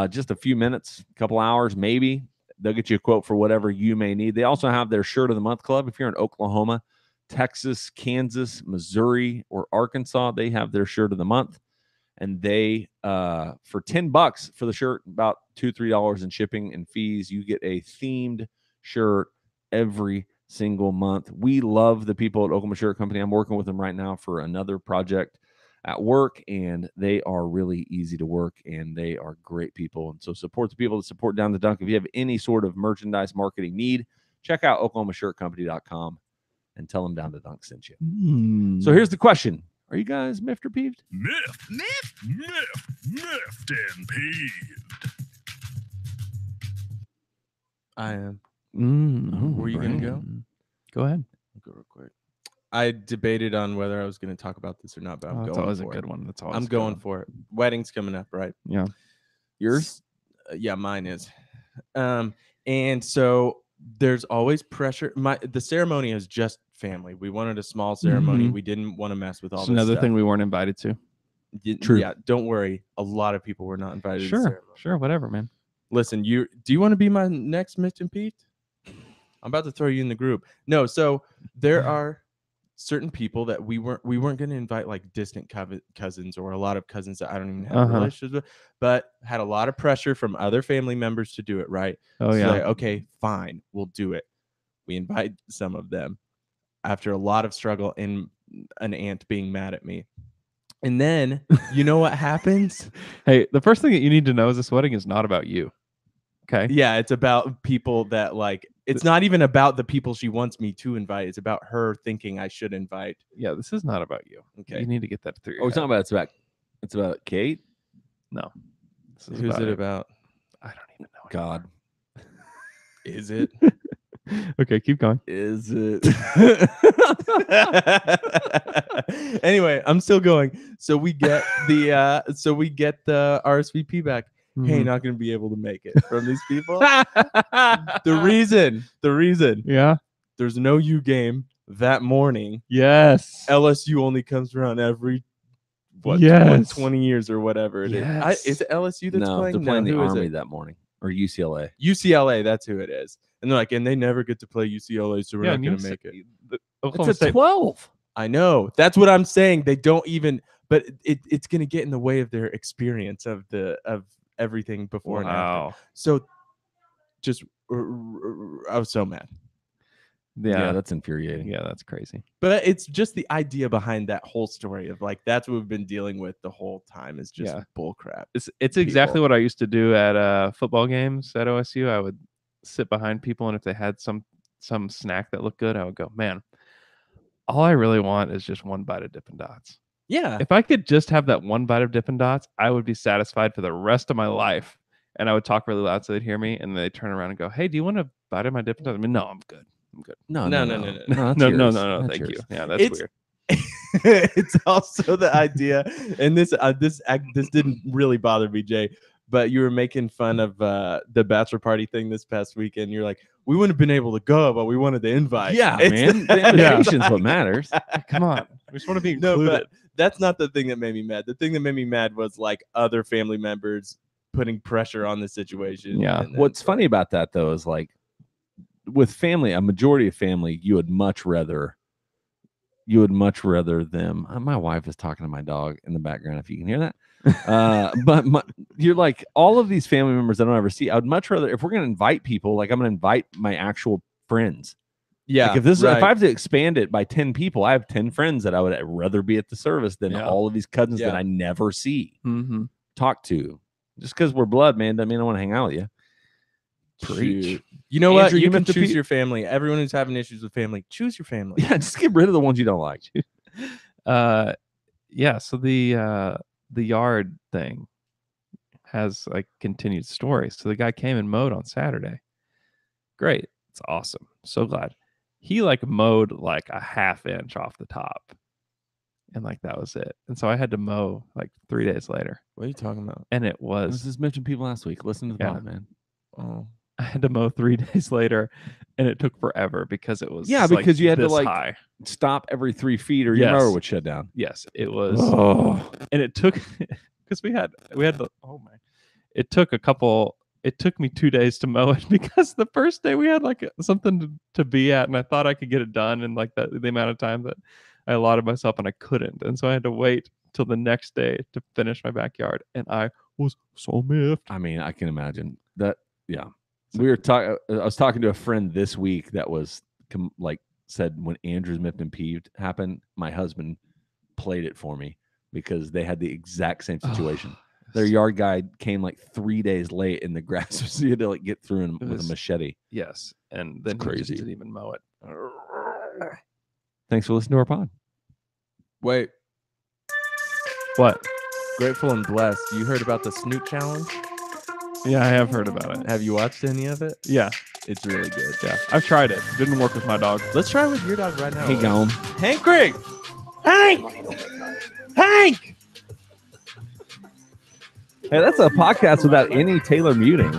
just a few minutes, a couple hours, maybe. They'll get you a quote for whatever you may need. They also have their Shirt of the Month Club. If you're in Oklahoma, Texas, Kansas, Missouri, or Arkansas, they have their Shirt of the Month. And they, for $10 for the shirt, about $2-3 in shipping and fees, you get a themed shirt every single month. We love the people at Oklahoma Shirt Company. I'm working with them right now for another project at work, and they are really easy to work, and they are great people. And so support the people that support Down the Dunk. If you have any sort of merchandise marketing need, check out OklahomaShirtCompany.com and tell them Down the Dunk sent you. So here's the question. Are you guys miffed or peeved? Miffed and peeved. I am. Were you going to go? Go ahead. I'll go real quick. I debated on whether I was going to talk about this or not, but I'm That's going always for a good it. one. That's always I'm a good going one. for it. Wedding's coming up, right? Yeah. Yours? Yeah, mine is. And so there's always pressure. The ceremony is just family. We wanted a small ceremony. We didn't want to mess with all It's this another stuff. thing we weren't invited to. True. Yeah, don't worry. A lot of people were not invited to the Sure, ceremony. sure, whatever, man. Listen, do you want to be my next Mr. Pete? I'm about to throw you in the group. No, so there are certain people that we weren't going to invite, like distant cousins or a lot of cousins that I don't even have relationships with, but had a lot of pressure from other family members to do it, right? Oh, so yeah. like, okay, fine, we'll do it. We invite some of them after a lot of struggle and an aunt being mad at me. And then you know what happens? Hey, the first thing that you need to know is this wedding is not about you. Okay. Yeah, it's about people that like, it's not even about the people she wants me to invite. It's about her thinking I should invite. Yeah, this is not about you. Okay. You need to get that through your Oh, it's head. not about it's about Kate? No. This is Who's about it you. about? I don't even know. God. Is it? Okay, keep going. Is it? Anyway, I'm still going. So we get the RSVP back. Hey, not going to be able to make it from these people. The reason. Yeah. There's no U game that morning. Yes. LSU only comes around every 20 years or whatever it is. Is it LSU that's No, playing? they're playing No, the who is Army it? that morning, or UCLA. UCLA, that's who it is. And they're like, and they never get to play UCLA, so we're not going to make it. It's a 12. I know. That's what I'm saying. They don't even, but it's going to get in the way of their experience of everything before and after. So just, I was so mad. Yeah, that's infuriating. Yeah, that's crazy. But it's just the idea behind that whole story of like, that's what we've been dealing with the whole time is just bull crap. It's exactly what I used to do at football games at OSU. I would sit behind people, and if they had some snack that looked good, I would go, man, all I really want is just one bite of Dippin' Dots. Yeah. If I could just have that one bite of Dippin' Dots, I would be satisfied for the rest of my life. And I would talk really loud so they'd hear me, and they'd turn around and go, hey, do you want a bite of my Dippin' Dots? I mean, no, I'm good. No. No, thank you. Yeah, that's weird. It's also the idea, and this didn't really bother me, Jay, but you were making fun of the bachelor party thing this past weekend. You're like, we wouldn't have been able to go, but we wanted to invite. Yeah, man. The invitation's what matters. Come on. We just want to be included. No, but that's not the thing that made me mad. The thing that made me mad was like other family members putting pressure on the situation. Yeah. What's funny about that, though, is like with family, a majority of family, you would much rather them. My wife is talking to my dog in the background, if you can hear that. But you're like, all of these family members I don't ever see, I would much rather, if we're going to invite people, like I'm going to invite my actual friends. Yeah. Like if I have to expand it by 10 people, I have 10 friends that I would rather be at the service than all of these cousins that I never see, talk to. Just because we're blood, man, doesn't mean I want to hang out with you. Preach. Shoot. You know Andrew, what? you You can meant to choose be- your family. Everyone who's having issues with family, choose your family. Yeah, just get rid of the ones you don't like. Yeah, so the yard thing has like continued story. So the guy came and mowed on Saturday. Great. It's awesome. So glad. He like mowed like a half inch off the top. And like that was it. And so I had to mow like 3 days later. What are you talking about? And it I was was just mentioning people last week. Listen to the Yeah. pod, man. Oh, I had to mow 3 days later and it took forever because it was Yeah, like, because you had to this like high. stop every 3 feet or your Yes. mower would shut down. Yes, it was Oh, and it took because we had the it took me 2 days to mow it because the first day we had like something to be at and I thought I could get it done in like the amount of time that I allotted myself and I couldn't, and so I had to wait till the next day to finish my backyard, and I was so miffed. I mean, I can imagine that. Yeah, we were talking. I was talking to a friend this week that was like said when Andrew's miffed and peeved happened, my husband played it for me because they had the exact same situation. Their yard guy came like 3 days late, and the grass was you had to like get through him with a machete. Yes, and then he just didn't even mow it. Thanks for listening to our pod. wait. What? Grateful and blessed. You heard about the Snoot Challenge? Yeah, I have heard about it. Have you watched any of it? Yeah, It's really good. yeah, I've tried it. Didn't work with my dog. Let's try it with your dog right now. Hey, gone. Hank Grigg. Hank! Hank! Hey, that's a podcast without any Taylor muting.